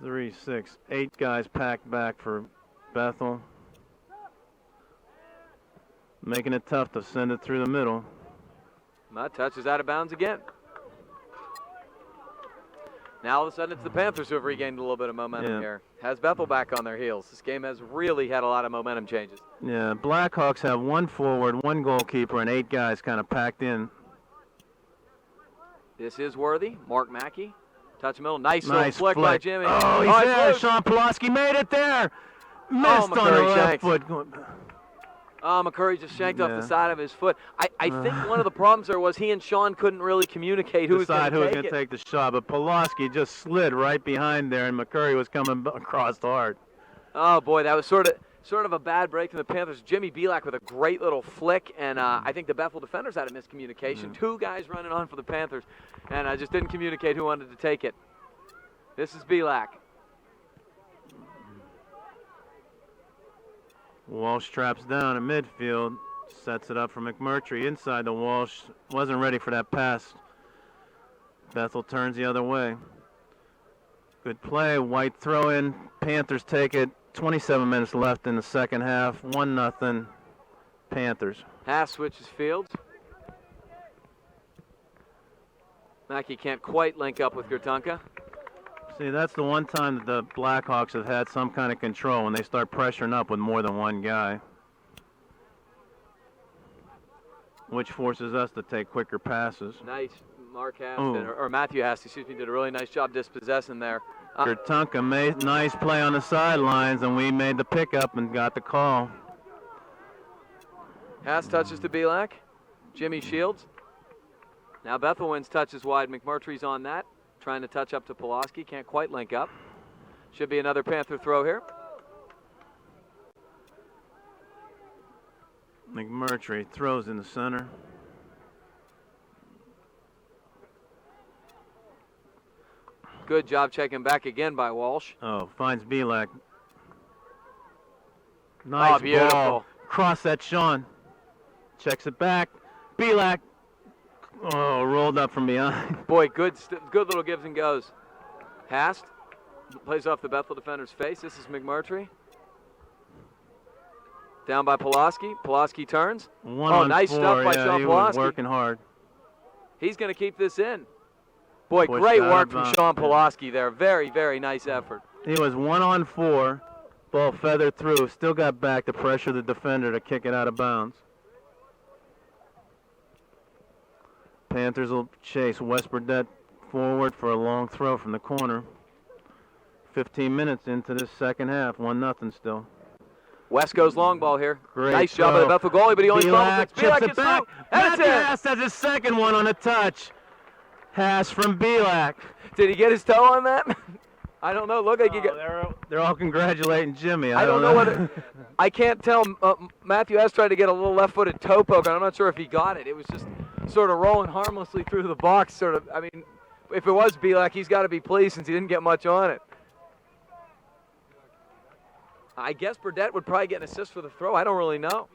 3, 6, 8 guys packed back for Bethel. making it tough to send it through the middle. That touch is out of bounds again. Now all of a sudden it's the Panthers who have regained a little bit of momentum here. Has Bethel back on their heels. This game has really had a lot of momentum changes. Yeah, Blackhawks have 1 forward, 1 goalkeeper, and 8 guys kind of packed in. This is Worthy. Mark Mackey. Touch middle. Nice little flick by Jimmy. Oh, he's there. Sean Pulaski made it there. Missed on the left foot. McCurry just shanked off the side of his foot. I think one of the problems there was he and Sean couldn't really communicate who was going to take the shot, but Pulaski just slid right behind there, and McCurry was coming across hard. Oh, boy, that was sort of a bad break from the Panthers. Jimmy Belak with a great little flick, and I think the Bethel defenders had a miscommunication. 2 guys running on for the Panthers, and I just didn't communicate who wanted to take it. This is Belak. Walsh traps down in midfield, sets it up for McMurtry inside the Walsh. Wasn't ready for that pass. Bethel turns the other way. Good play. White throw in. Panthers take it. 27 minutes left in the second half. 1-0 Panthers. Haas switches fields. Mackey can't quite link up with Gertunka. See, that's the one time that the Blackhawks have had some kind of control when they start pressuring up with more than 1 guy, which forces us to take quicker passes. Nice. Mark Haas, or Matthew Haas, excuse me, did a really nice job dispossessing there. Gertunka made nice play on the sidelines, and we made the pickup and got the call. Haas touches to Belak. Jimmy Shields. Now Bethel wins touches wide. McMurtry's on that. Trying to touch up to Pulaski. Can't quite link up. Should be another Panther throw here. McMurtry throws in the center. Good job checking back again by Walsh. Oh, finds Belak. Nice ball. Cross that Sean. Checks it back. Belak. Oh, rolled up from behind. Boy, good little gives and goes. Hast plays off the Bethel defender's face. This is McMurtry. Down by Pulaski. Pulaski turns. Nice stuff by Sean Pulaski. Working hard. He's going to keep this in. Boy, great work from Sean Pulaski there. Very, very nice effort. He was 1-on-4. Ball feathered through. Still got back to pressure the defender to kick it out of bounds. Panthers will chase West Burdett forward for a long throw from the corner. 15 minutes into this second half, 1-0 still. West goes long ball here. Great nice job by the Bethel goalie, but he only chips it back. That's it. Haas has his second one on a touch. Haas from Belak. Did he get his toe on that? I don't know. Look like you got. They're all congratulating Jimmy. I don't know whether. I can't tell. Matthew has tried to get a little left-footed toe poke, and I'm not sure if he got it. It was just sort of rolling harmlessly through the box. Sort of. I mean, if it was Belak, he's got to be pleased since he didn't get much on it. I guess Burdett would probably get an assist for the throw. I don't really know.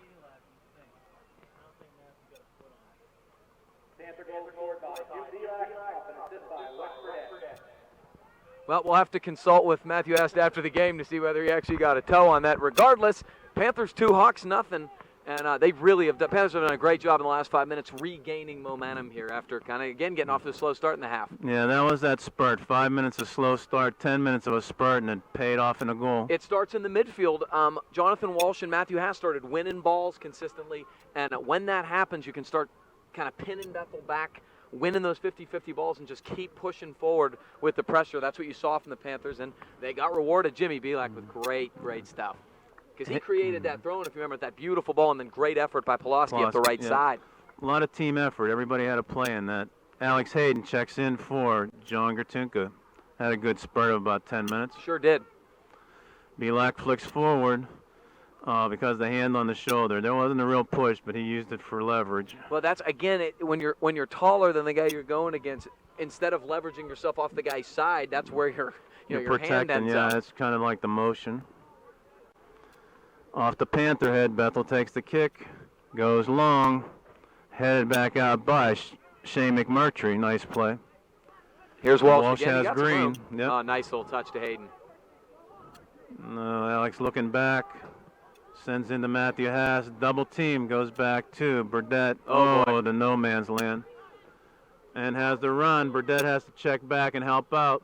Well, we'll have to consult with Matthew Est after the game to see whether he actually got a toe on that. Regardless, Panthers 2, Hawks nothing. And the Panthers have done a great job in the last 5 minutes regaining momentum here after kind of, again, getting off to a slow start in the half. Yeah, that was that spurt. 5 minutes of slow start, 10 minutes of a spurt, and it paid off in a goal. It starts in the midfield. Jonathan Walsh and Matthew Haas started winning balls consistently. And when that happens, you can start kind of pinning Bethel back, winning those 50-50 balls, and just keep pushing forward with the pressure. That's what you saw from the Panthers, and they got rewarded. Jimmy Belak with great stuff. Because he created that throw, and if you remember, that beautiful ball, and then great effort by Pulaski up the right side. A lot of team effort. Everybody had a play in that. Alex Hayden checks in for John Gertunka. Had a good spurt of about 10 minutes. Sure did. Belak flicks forward because of the hand on the shoulder. There wasn't a real push, but he used it for leverage. Well, that's, again, when you're taller than the guy you're going against, instead of leveraging yourself off the guy's side, that's where your hand ends up. That's kind of like the motion. Off the Panther head, Bethel takes the kick, goes long, headed back out by Shane McMurtry. Nice play. Here's Walsh. Walsh has green. Yep. Nice little touch to Hayden. Alex looking back, Sends into Matthew Haas. Double team. Goes back to Burdett. Oh, boy. To no man's land. And has the run. Burdett has to check back and help out.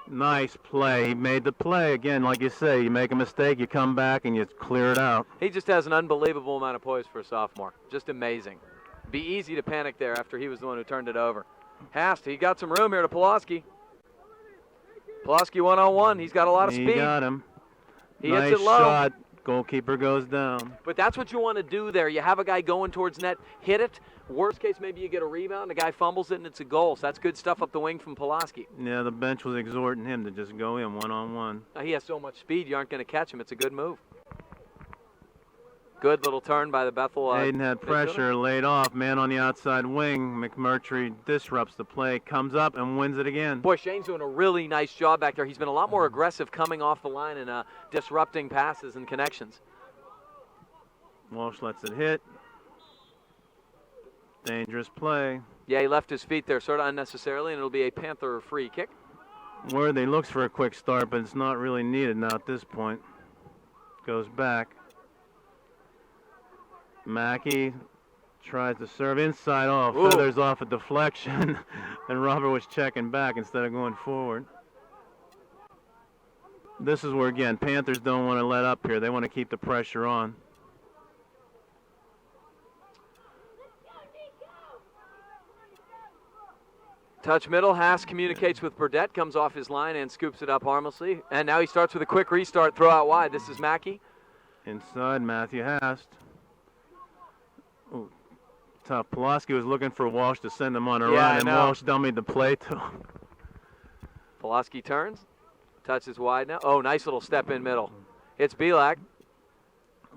Nice play. He made the play. Again, like you say, you make a mistake, you come back, and you clear it out. He just has an unbelievable amount of poise for a sophomore. Just amazing. Be easy to panic there after he was the one who turned it over. Hast, he got some room here to Pulaski. Pulaski one-on-one. He's got a lot of speed. He got him. He nice hits it low. Shot. Goalkeeper goes down. But that's what you want to do there. You have a guy going towards net, hit it. Worst case, maybe you get a rebound, and the guy fumbles it, and it's a goal. So that's good stuff up the wing from Pulaski. Yeah, the bench was exhorting him to just go in one-on-one. He has so much speed, you aren't going to catch him. It's a good move. Good little turn by the Bethel. Hayden had pressure, laid off, man on the outside wing. McMurtry disrupts the play, comes up and wins it again. Boy, Shane's doing a really nice job back there. He's been a lot more aggressive coming off the line and disrupting passes and connections. Walsh lets it hit. Dangerous play. Yeah, he left his feet there sort of unnecessarily, and it'll be a Panther free kick. Worthy looks for a quick start, but it's not really needed now at this point. Goes back. Mackey tries to serve inside. Feathers off a deflection, and Robert was checking back instead of going forward. This is where, again, Panthers don't want to let up here. They want to keep the pressure on. Touch middle. Haas communicates with Burdett, comes off his line and scoops it up harmlessly. And now he starts with a quick restart, throw out wide. This is Mackey. Inside, Matthew Hast. Ooh, tough. Pulaski was looking for Walsh to send him on a run, and Walsh dummied the play to him. Pulaski turns, touches wide now. Oh, nice little step in middle. Hits Belak.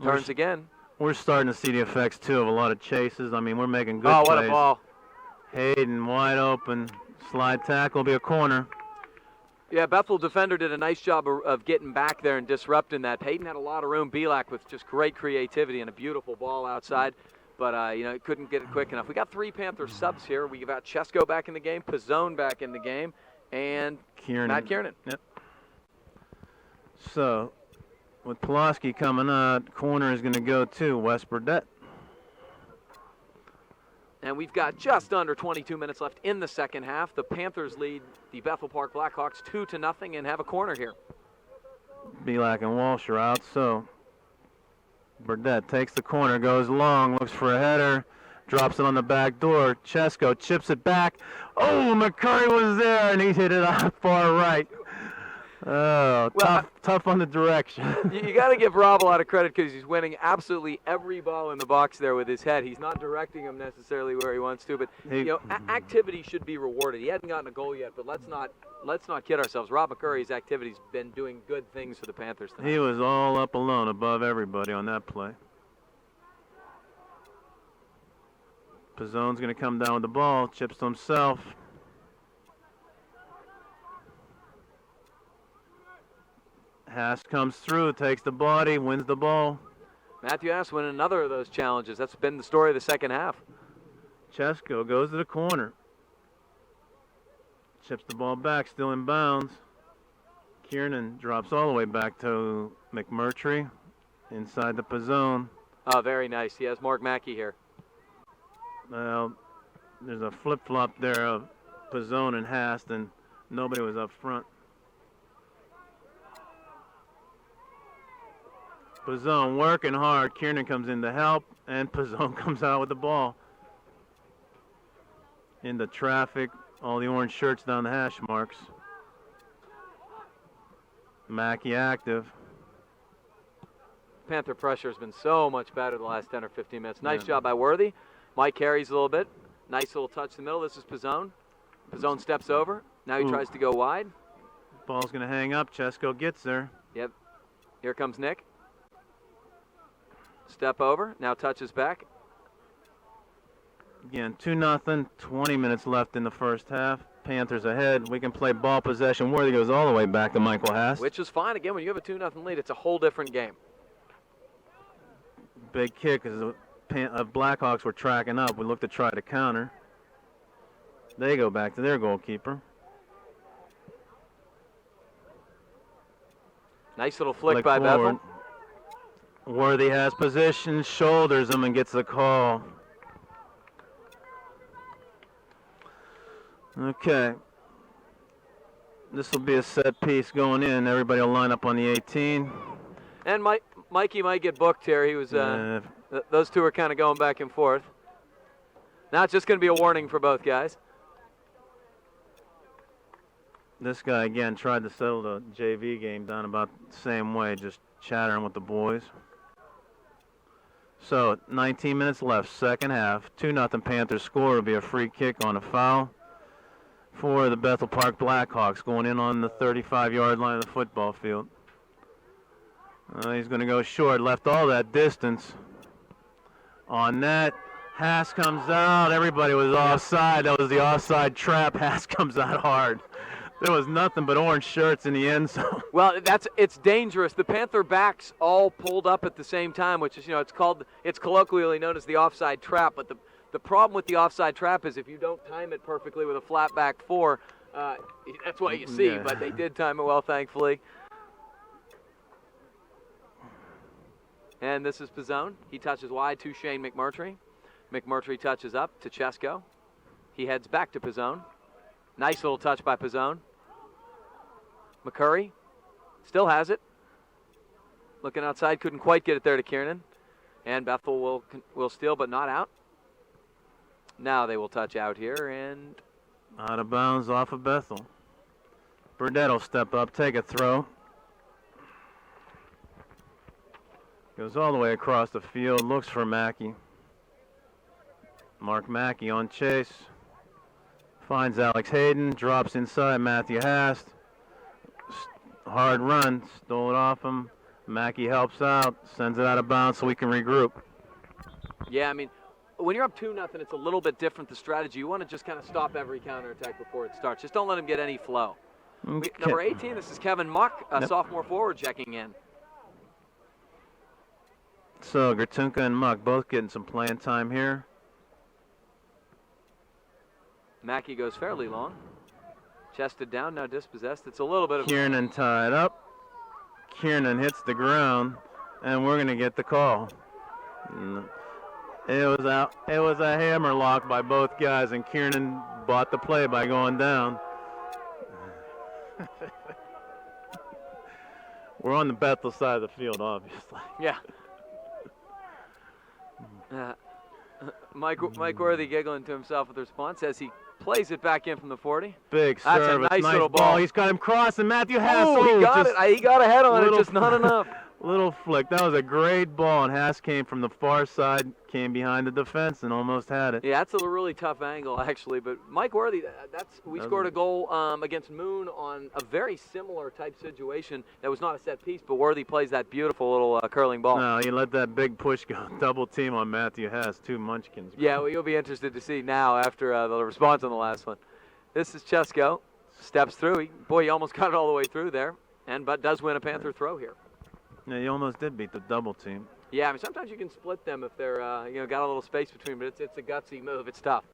Turns again. We're starting to see the effects, too, of a lot of chases. I mean, we're making good plays. Oh, what a ball. Hayden wide open. Slide tackle will be a corner. Yeah, Bethel defender did a nice job of getting back there and disrupting that. Hayden had a lot of room. Belak with just great creativity and a beautiful ball outside. But, it couldn't get it quick enough. We got 3 Panther subs here. We got Chesko back in the game, Pizzone back in the game, and Matt Kiernan. Yep. So, with Pulaski coming out, corner is going to go to Wes Burdett. And we've got just under 22 minutes left in the second half. The Panthers lead the Bethel Park Blackhawks 2-0 and have a corner here. Belak and Walsh are out, so Burdett takes the corner, goes long, looks for a header, drops it on the back door. Chesko chips it back. Oh, McCurry was there, and he hit it out far right. Oh, well, tough on the direction. You got to give Rob a lot of credit because he's winning absolutely every ball in the box there with his head. He's not directing him necessarily where he wants to, but activity should be rewarded. He hasn't gotten a goal yet, but let's not kid ourselves. Rob McCurry's activity's been doing good things for the Panthers tonight. He was all up alone above everybody on that play. Pizzone's going to come down with the ball, chips to himself. Haas comes through, takes the body, wins the ball. Matthew Haas winning another of those challenges. That's been the story of the second half. Chesko goes to the corner. Chips the ball back, still in bounds. Kiernan drops all the way back to McMurtry inside the Pizzone. Oh, very nice. He has Mark Mackey here. Well, there's a flip-flop there of Pizzone and Haas, and nobody was up front. Pizzone working hard. Kiernan comes in to help, and Pizzone comes out with the ball. Into traffic, all the orange shirts down the hash marks. Mackey active. Panther pressure has been so much better the last 10 or 15 minutes. Nice job by Worthy. Mike carries a little bit. Nice little touch in the middle. This is Pizzone. Pizzone steps over. Now he tries to go wide. Ball's going to hang up. Chesko gets there. Yep. Here comes Nick. Step over. Now touches back. Again, 2-0. 20 minutes left in the first half. Panthers ahead. We can play ball possession. Worthy goes all the way back to Michael Haas. Which is fine. Again, when you have a 2-0 lead, it's a whole different game. Big kick as the Blackhawks were tracking up. We looked to try to counter. They go back to their goalkeeper. Nice little flick by Bethel. Worthy has position, shoulders him, and gets the call. Okay. This will be a set piece going in. Everybody will line up on the 18. And Mikey might get booked here. He was. Those two are kind of going back and forth. Now it's just going to be a warning for both guys. This guy, again, tried to settle the JV game down about the same way, just chattering with the boys. So, 19 minutes left, second half. 2-0 Panthers score. Will be a free kick on a foul for the Bethel Park Blackhawks, going in on the 35-yard line of the football field. He's going to go short, left all that distance. On net, Haas comes out. Everybody was offside. That was the offside trap. Haas comes out hard. There was nothing but orange shirts in the end zone. Well, it's dangerous. The Panther backs all pulled up at the same time, which is, it's colloquially known as the offside trap. But the problem with the offside trap is if you don't time it perfectly with a flat back four, that's what you see. Yeah. But they did time it well, thankfully. And this is Pizzone. He touches wide to Shane McMurtry. McMurtry touches up to Chesko. He heads back to Pizzone. Nice little touch by Pizzone. McCurry still has it. Looking outside, couldn't quite get it there to Kiernan. And Bethel will steal, but not out. Now they will touch out here and out of bounds off of Bethel. Burdett will step up, take a throw. Goes all the way across the field, looks for Mackey. Mark Mackey on chase. Finds Alex Hayden, drops inside Matthew Hast. Hard run, stole it off him. Mackey helps out, sends it out of bounds so we can regroup. Yeah, I mean, when you're up 2-0, it's a little bit different, the strategy. You want to just kind of stop every counterattack before it starts. Just don't let him get any flow. Okay. Number 18, this is Kevin Muck, a sophomore forward checking in. So Gertunka and Muck both getting some playing time here. Mackey goes fairly long. Chested down, now dispossessed. It's a little bit of... Kiernan tied up. Kiernan hits the ground, and we're going to get the call. It was a hammer lock by both guys, and Kiernan bought the play by going down. We're on the Bethel side of the field, obviously. Yeah. Mike Worthy giggling to himself with the response as he plays it back in from the 40. Big That's service, a nice little ball. He's got him crossing. Matthew Haas. Oh, he got it. He got ahead on it, just not enough. Little flick. That was a great ball, and Haas came from the far side, came behind the defense, and almost had it. Yeah, that's a really tough angle, actually. But Mike Worthy, we scored a goal against Moon on a very similar type situation. That was not a set piece, but Worthy plays that beautiful little curling ball. No, he let that big push go. Double team on Matthew Haas, two munchkins. Yeah, well, you'll be interested to see now after the response on the last one. This is Chesko. Steps through. He almost got it all the way through there, but does win a Panther throw here. Yeah, he almost did beat the double team. Yeah, I mean, sometimes you can split them if they're, got a little space between, but it's a gutsy move. It's tough.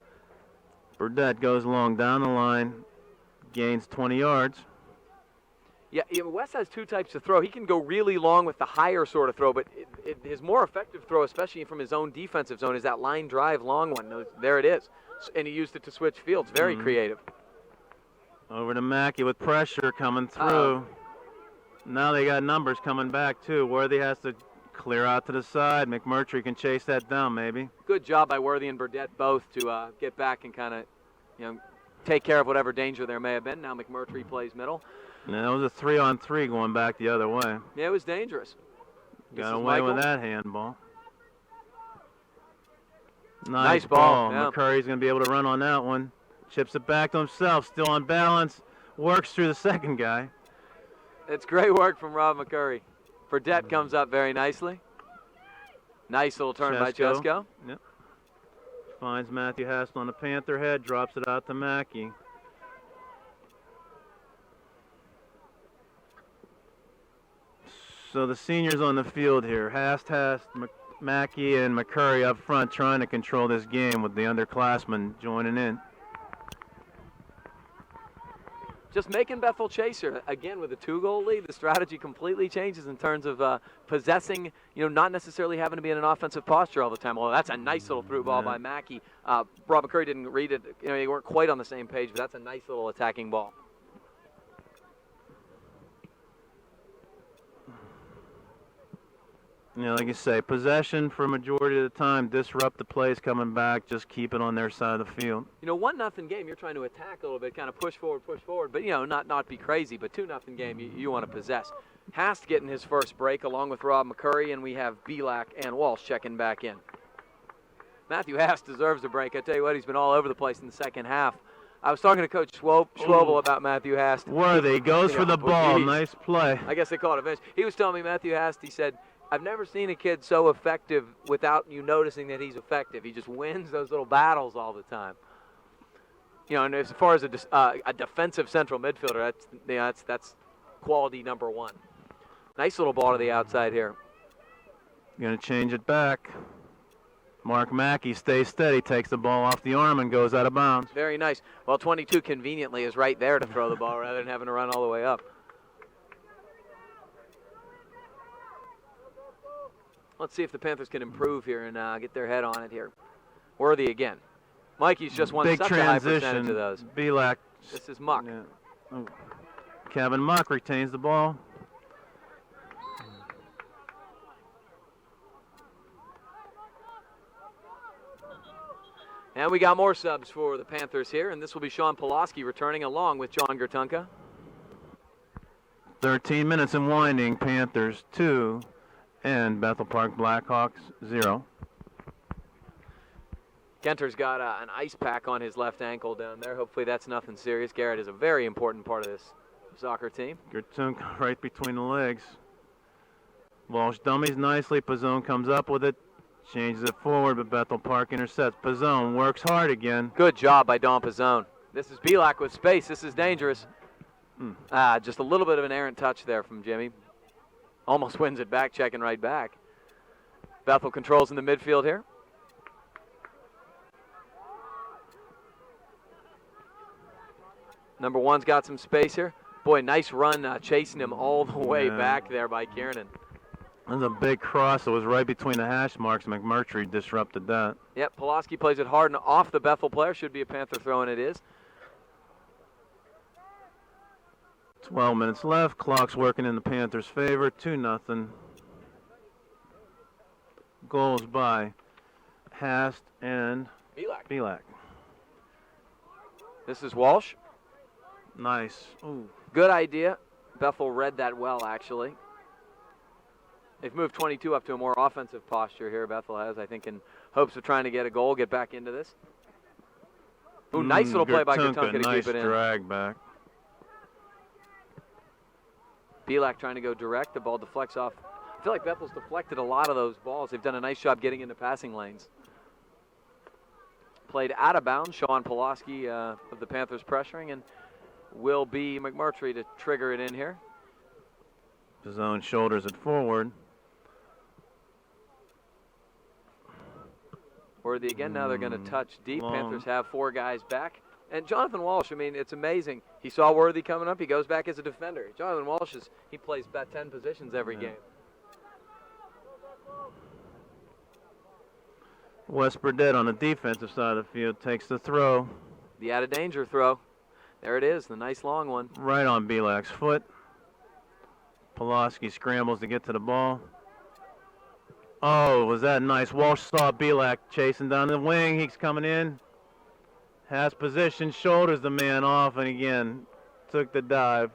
Burdett goes long down the line, gains 20 yards. Yeah, Wes has two types of throw. He can go really long with the higher sort of throw, but his more effective throw, especially from his own defensive zone, is that line drive long one. There it is. And he used it to switch fields. Very creative. Over to Mackey with pressure coming through. Now they got numbers coming back, too. Worthy has to clear out to the side. McMurtry can chase that down, maybe. Good job by Worthy and Burdett both to get back and kind of, take care of whatever danger there may have been. Now McMurtry plays middle. Yeah, that was a 3-on-3 going back the other way. Yeah, it was dangerous. Got away with that handball. Nice ball. Yeah. McCurry's going to be able to run on that one. Chips it back to himself, still on balance. Works through the second guy. It's great work from Rob McCurry. Burdett comes up very nicely. Nice little turn by Chesko. Yep. Finds Matthew Hassel on the Panther head, drops it out to Mackey. So the seniors on the field here. Hast, Mackey, and McCurry up front trying to control this game with the underclassmen joining in. just making Bethel chase here. Again, with a 2-goal lead, the strategy completely changes in terms of possessing, not necessarily having to be in an offensive posture all the time. Well, that's a nice little through ball by Mackey. Rob McCurry didn't read it. They weren't quite on the same page, but that's a nice little attacking ball. Like you say, possession for a majority of the time, disrupt the plays coming back, just keep it on their side of the field. 1-0 game, you're trying to attack a little bit, kind of push forward, but, not be crazy. But 2-0 game, you want to possess. Hast getting his first break along with Rob McCurry, and we have Belak and Walsh checking back in. Matthew Hast deserves a break. I tell you what, he's been all over the place in the second half. I was talking to Coach Schwobel about Matthew Hast. Worthy goes for the ball. Nice play. I guess they called it a bench. He was telling me, Matthew Hast, he said, I've never seen a kid so effective without you noticing that he's effective. He just wins those little battles all the time. And as far as a defensive central midfielder, that's quality number one. Nice little ball to the outside here. Going to change it back. Mark Mackey stays steady, takes the ball off the arm and goes out of bounds. Very nice. Well, 22 conveniently is right there to throw the ball rather than having to run all the way up. Let's see if the Panthers can improve here and get their head on it here. Worthy again. Mikey's just won such a high percentage of those. Belak. This is Muck. Yeah. Oh. Kevin Muck retains the ball. And we got more subs for the Panthers here, and this will be Sean Pulaski returning along with John Gertunka. 13 minutes and winding. Panthers 2 and Bethel Park Blackhawks 0. Genter's got an ice pack on his left ankle down there. Hopefully that's nothing serious. Garrett is a very important part of this soccer team. Gertunka right between the legs. Walsh dummies nicely. Pizzone comes up with it. Changes it forward, but Bethel Park intercepts. Pizzone works hard again. Good job by Don Pizzone. This is Belak with space. This is dangerous. Just a little bit of an errant touch there from Jimmy. Almost wins it back, checking right back. Bethel controls in the midfield here. Number one's got some space here. Boy, nice run chasing him all the way back there by Kiernan. That was a big cross. It was right between the hash marks. McMurtry disrupted that. Yep, Pulaski plays it hard and off the Bethel player. Should be a Panther throw, and it is. 12 minutes left. Clock's working in the Panthers' favor. 2-0. Goals by Hast and Belak. This is Walsh. Nice. Ooh. Good idea. Bethel read that well, actually. They've moved 22 up to a more offensive posture here, Bethel has, I think, in hopes of trying to get a goal, get back into this. Ooh, nice little play by Gertunka to nice keep it in. Drag back. Belak trying to go direct. The ball deflects off. I feel like Bethel's deflected a lot of those balls. They've done a nice job getting into passing lanes. Played out of bounds. Sean Pulaski of the Panthers pressuring, and will be McMurtry to trigger it in here. His own shoulders it forward. Worthy again. Now they're going to touch deep. Long. Panthers have 4 guys back. And Jonathan Walsh, I mean, it's amazing. He saw Worthy coming up. He goes back as a defender. Jonathan Walsh, he plays about 10 positions every game. Wes Burdett on the defensive side of the field takes the throw. The out of danger throw. There it is, the nice long one. Right on Belak's foot. Pulaski scrambles to get to the ball. Oh, was that nice. Walsh saw Belak chasing down the wing. He's coming in. Has position, shoulders the man off, and again, took the dive.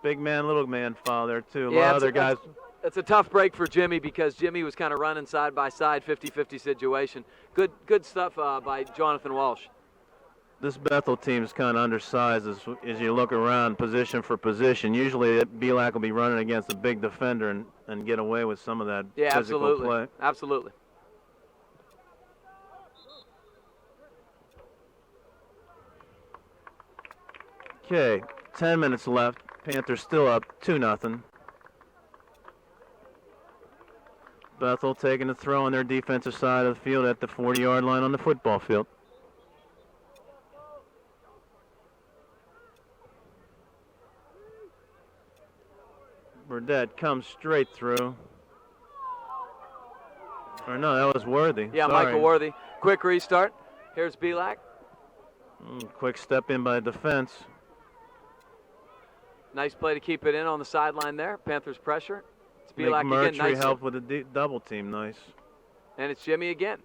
Big man, little man foul there, too. A lot of other guys. It's a tough break for Jimmy because Jimmy was kind of running side by side, 50-50 situation. Good stuff by Jonathan Walsh. This Bethel team is kind of undersized as you look around position for position. Usually Belak will be running against a big defender and get away with some of that physical play. Absolutely. Okay, 10 minutes left. Panthers still up 2-0. Bethel taking the throw on their defensive side of the field at the 40-yard line on the football field. Burdette comes straight through. Or no, that was Worthy. Yeah, Sorry. Michael Worthy. Quick restart. Here's Belak. Quick step in by defense. Nice play to keep it in on the sideline there. Panthers pressure. It's Belak again. McMurtry Nice helped with a double team. Nice. And it's Jimmy again.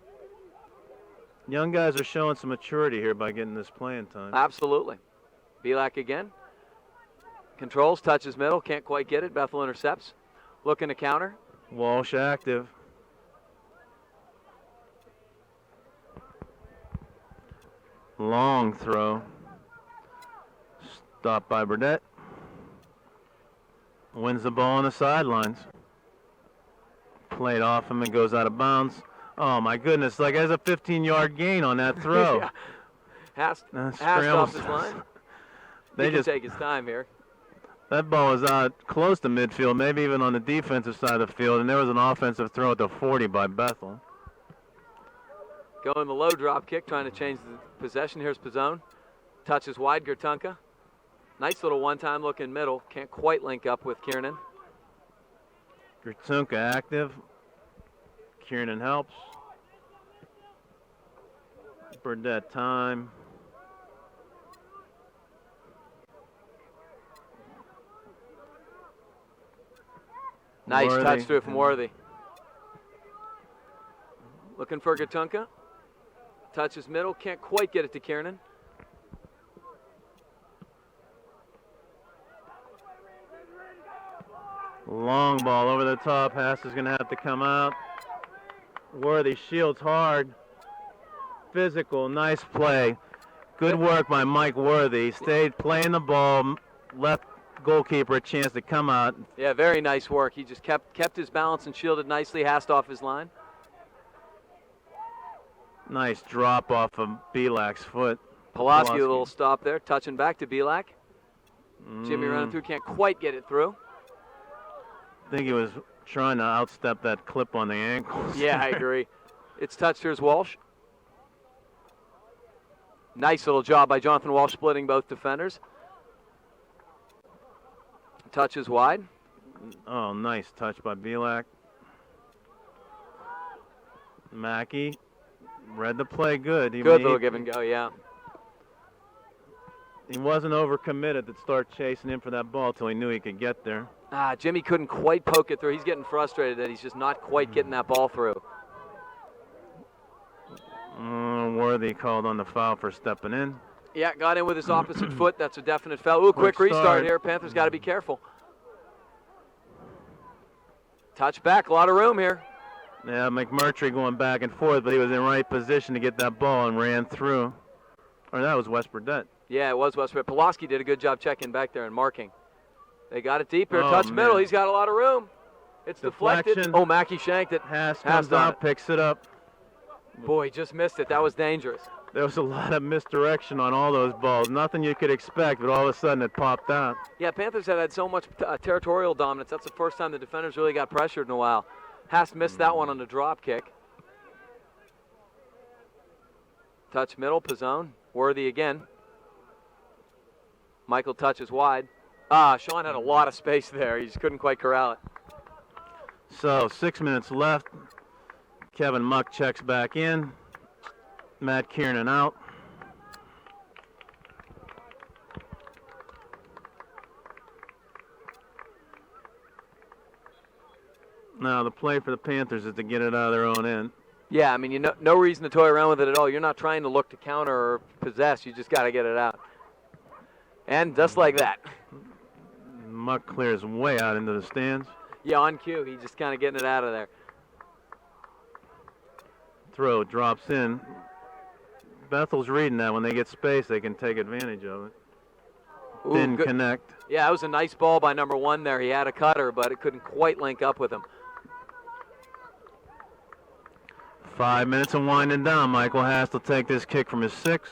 Young guys are showing some maturity here by getting this playing time. Absolutely. Belak again. Controls, touches middle, can't quite get it. Bethel intercepts. Looking to counter. Walsh active. Long throw. Stopped by Burdette. Wins the ball on the sidelines. Played off him and goes out of bounds. Oh my goodness, like has a 15-yard gain on that throw. Yeah. Hast off his line. They He can just take his time here. That ball was out close to midfield, maybe even on the defensive side of the field, and there was an offensive throw at the 40 by Bethel. Going the low drop kick, trying to change the possession. Here's Pizzone. Touches wide, Gertunka. Nice little one-time look in middle. Can't quite link up with Kiernan. Gertunka active. Kiernan helps. Burdette time. Nice Worthy. touch through from Worthy. Looking for Gertunka. Touches middle, can't quite get it to Kiernan. Long ball over the top. Haas is going to have to come out. Worthy shields hard. Physical, nice play. Good work by Mike Worthy. Stayed playing the ball, left goalkeeper a chance to come out. Yeah, very nice work. He just kept his balance and shielded nicely, Hast off his line. Nice drop off of Belak's foot. Pulaski, a little stop there, touching back to Belak. Jimmy running through, can't quite get it through. I think he was trying to outstep that clip on the ankle. Yeah, I agree. It's touched. Here's Walsh. Nice little job by Jonathan Walsh splitting both defenders. Touches wide. Oh, nice touch by Belak. Mackey read the play good. Good little give and go, yeah. He wasn't overcommitted to start chasing him for that ball till he knew he could get there. Jimmy couldn't quite poke it through. He's getting frustrated that he's just not quite getting that ball through. Worthy called on the foul for stepping in. Yeah, got in with his opposite foot. That's a definite foul. Ooh, quick restart here. Panthers got to be careful. Touch back, a lot of room here. Yeah, McMurtry going back and forth, but he was in right position to get that ball and ran through. Or that was West Burdette. Yeah, it was West Burdette. Pulaski did a good job checking back there and marking. They got it deep here. Oh, Touch man. middle. He's got a lot of room. It's deflected. Deflection. Oh, Mackey shanked it. Haas Haas comes on out, picks it up. Boy, he just missed it. That was dangerous. There was a lot of misdirection on all those balls. Nothing you could expect, but all of a sudden it popped out. Yeah, Panthers had so much territorial dominance. That's the first time the defenders really got pressured in a while. Haas missed that one on the drop kick. Touch middle, Pizzone. Worthy again. Michael touches wide. Sean had a lot of space there. He just couldn't quite corral it. So 6 minutes left. Kevin Muck checks back in. Matt Kiernan out. Now the play for the Panthers is to get it out of their own end. Yeah, I mean, no reason to toy around with it at all. You're not trying to look to counter or possess. You just got to get it out. And just like that. Muck clears way out into the stands. Yeah, on cue. He's just kind of getting it out of there. Throw drops in. Bethel's reading that. When they get space, they can take advantage of it. Ooh, Didn't good. connect. Yeah, it was a nice ball by number 1 there. He had a cutter, but it couldn't quite link up with him. 5 minutes and winding down. Michael Haas will take this kick from his 6.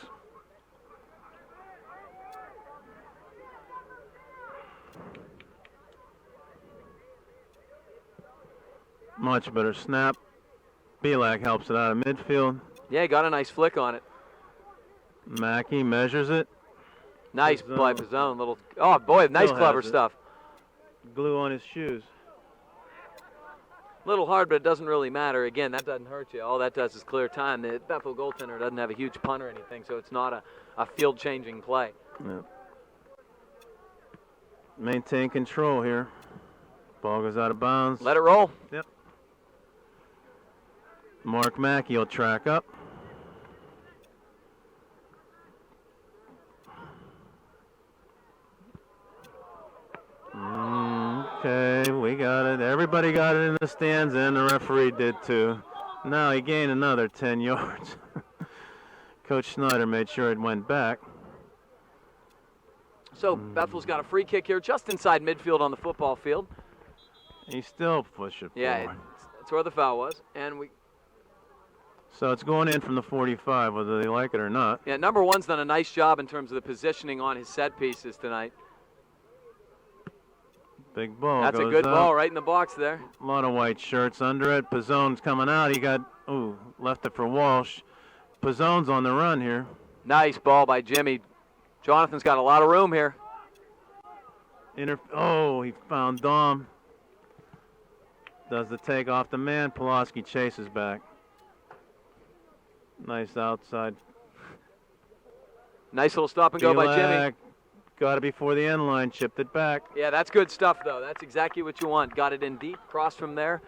Much better snap. Belak helps it out of midfield. Yeah, he got a nice flick on it. Mackey measures it. Nice Pizzone. play, Pizzone. Oh, boy, nice Still clever has it. stuff. glue on his shoes. A little hard, but it doesn't really matter. Again, that doesn't hurt you. All that does is clear time. The Bethel goaltender doesn't have a huge punt or anything, so it's not a field-changing play. Yeah. Maintain control here. Ball goes out of bounds. Let it roll. Yep. Mark Mackey will track up. Okay, we got it. Everybody got it in the stands, and the referee did too. Now he gained another 10 yards. Coach Snyder made sure it went back. So Bethel's got a free kick here just inside midfield on the football field. He still pushed it Yeah, forward. that's where the foul was. So it's going in from the 45, whether they like it or not. Yeah, number one's done a nice job in terms of the positioning on his set pieces tonight. Big ball. That's a goes good up. ball right in the box there. A lot of white shirts under it. Pizzone's coming out. He got, left it for Walsh. Pizzone's on the run here. Nice ball by Jimmy. Jonathan's got a lot of room here. He found Dom. Does the take off the man. Pulaski chases back. Nice outside. Nice little stop and go by Jimmy. Got it before the end line. Chipped it back. Yeah, that's good stuff, though. That's exactly what you want. Got it in deep. Cross from there.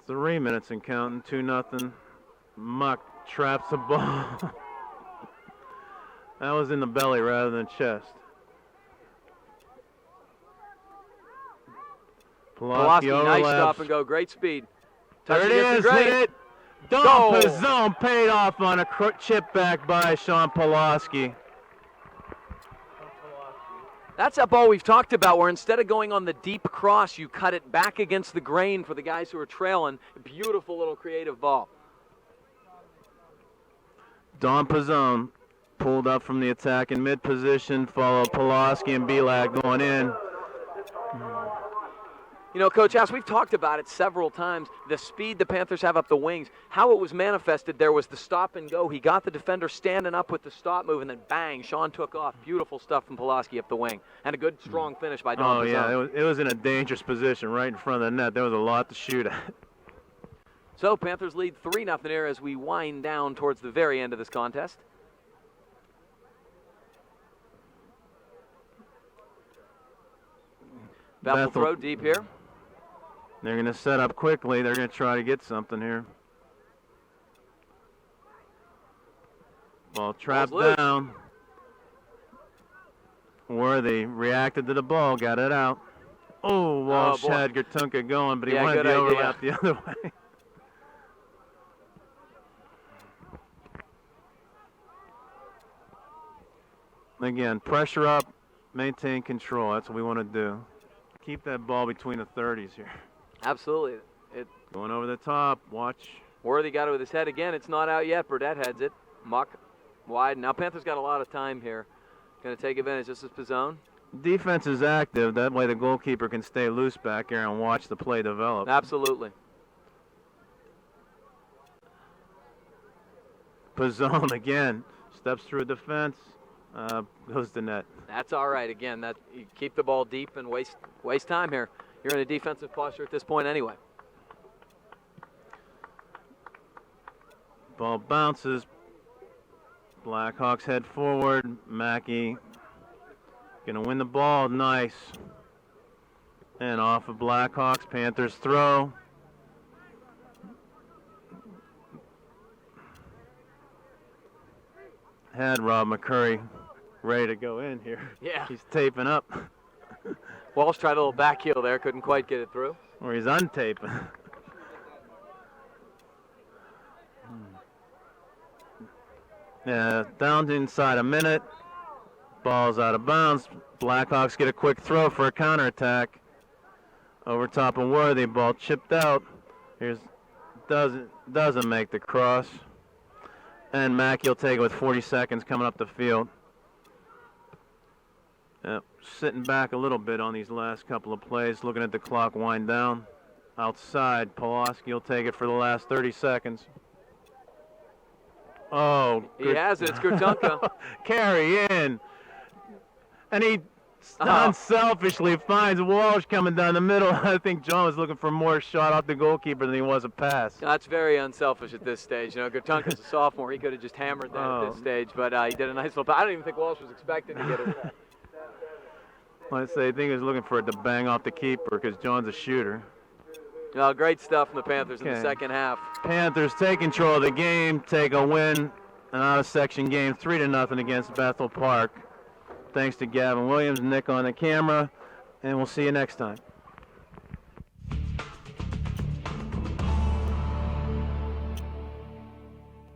3 minutes and counting. 2-0. Muck traps the ball. That was in the belly rather than chest. Pulaski, nice overlaps. stop and go. Great speed. There it is. Hit it. Dom Pizzone paid off on a chip back by Sean Pulaski. That's that ball we've talked about where instead of going on the deep cross, you cut it back against the grain for the guys who are trailing. Beautiful little creative ball. Dom Pizzone pulled up from the attack in mid position, followed Pulaski and Belak going in. You know, Coach House, we've talked about it several times, the speed the Panthers have up the wings. How it was manifested there was the stop and go. He got the defender standing up with the stop move, and then bang, Sean took off. Beautiful stuff from Pulaski up the wing. And a good, strong finish by Don Pizzone. Yeah, it was in a dangerous position right in front of the net. There was a lot to shoot at. So Panthers lead 3-0 here as we wind down towards the very end of this contest. Bethel throw deep here. They're going to set up quickly. They're going to try to get something here. Ball trapped down. Worthy reacted to the ball, got it out. Oh, Walsh had Gertunka going, but he wanted the overlap the other way. Again, pressure up, maintain control. That's what we want to do. Keep that ball between the 30s here. Absolutely. Going over the top, watch. Worthy got it with his head again. It's not out yet. Burdett heads it. Muck wide. Now Panthers got a lot of time here. Going to take advantage. This is Pizzone. Defense is active. That way the goalkeeper can stay loose back here and watch the play develop. Absolutely. Pizzone again. Steps through defense. Goes to net. That's all right. Again, that you keep the ball deep and waste time here. You're in a defensive posture at this point anyway. Ball bounces. Blackhawks head forward. Mackey gonna win the ball. Nice. And off of Blackhawks. Panthers throw. Had Rob McCurry ready to go in here. Yeah. He's taping up. Walsh tried a little back heel there. Couldn't quite get it through. Or he's untaping. Yeah, down to inside a minute. Ball's out of bounds. Blackhawks get a quick throw for a counterattack. Over top of Worthy. Ball chipped out. Doesn't make the cross. And Mackey will take it with 40 seconds coming up the field. Sitting back a little bit on these last couple of plays, looking at the clock wind down. Outside, Pulaski will take it for the last 30 seconds. Oh, he has it. It's Gertunka. Carry in. And he unselfishly finds Walsh coming down the middle. I think John was looking for more shot off the goalkeeper than he was a pass. That's very unselfish at this stage. You know, Gutunka's a sophomore. He could have just hammered that at this stage, but he did a nice little pass. I don't even think Walsh was expecting to get it. I think he was looking for it to bang off the keeper because John's a shooter. Great stuff from the Panthers in the second half. Panthers take control of the game, take a win, an out-of-section game, 3-0 against Bethel Park. Thanks to Gavin Williams and Nick on the camera, and we'll see you next time.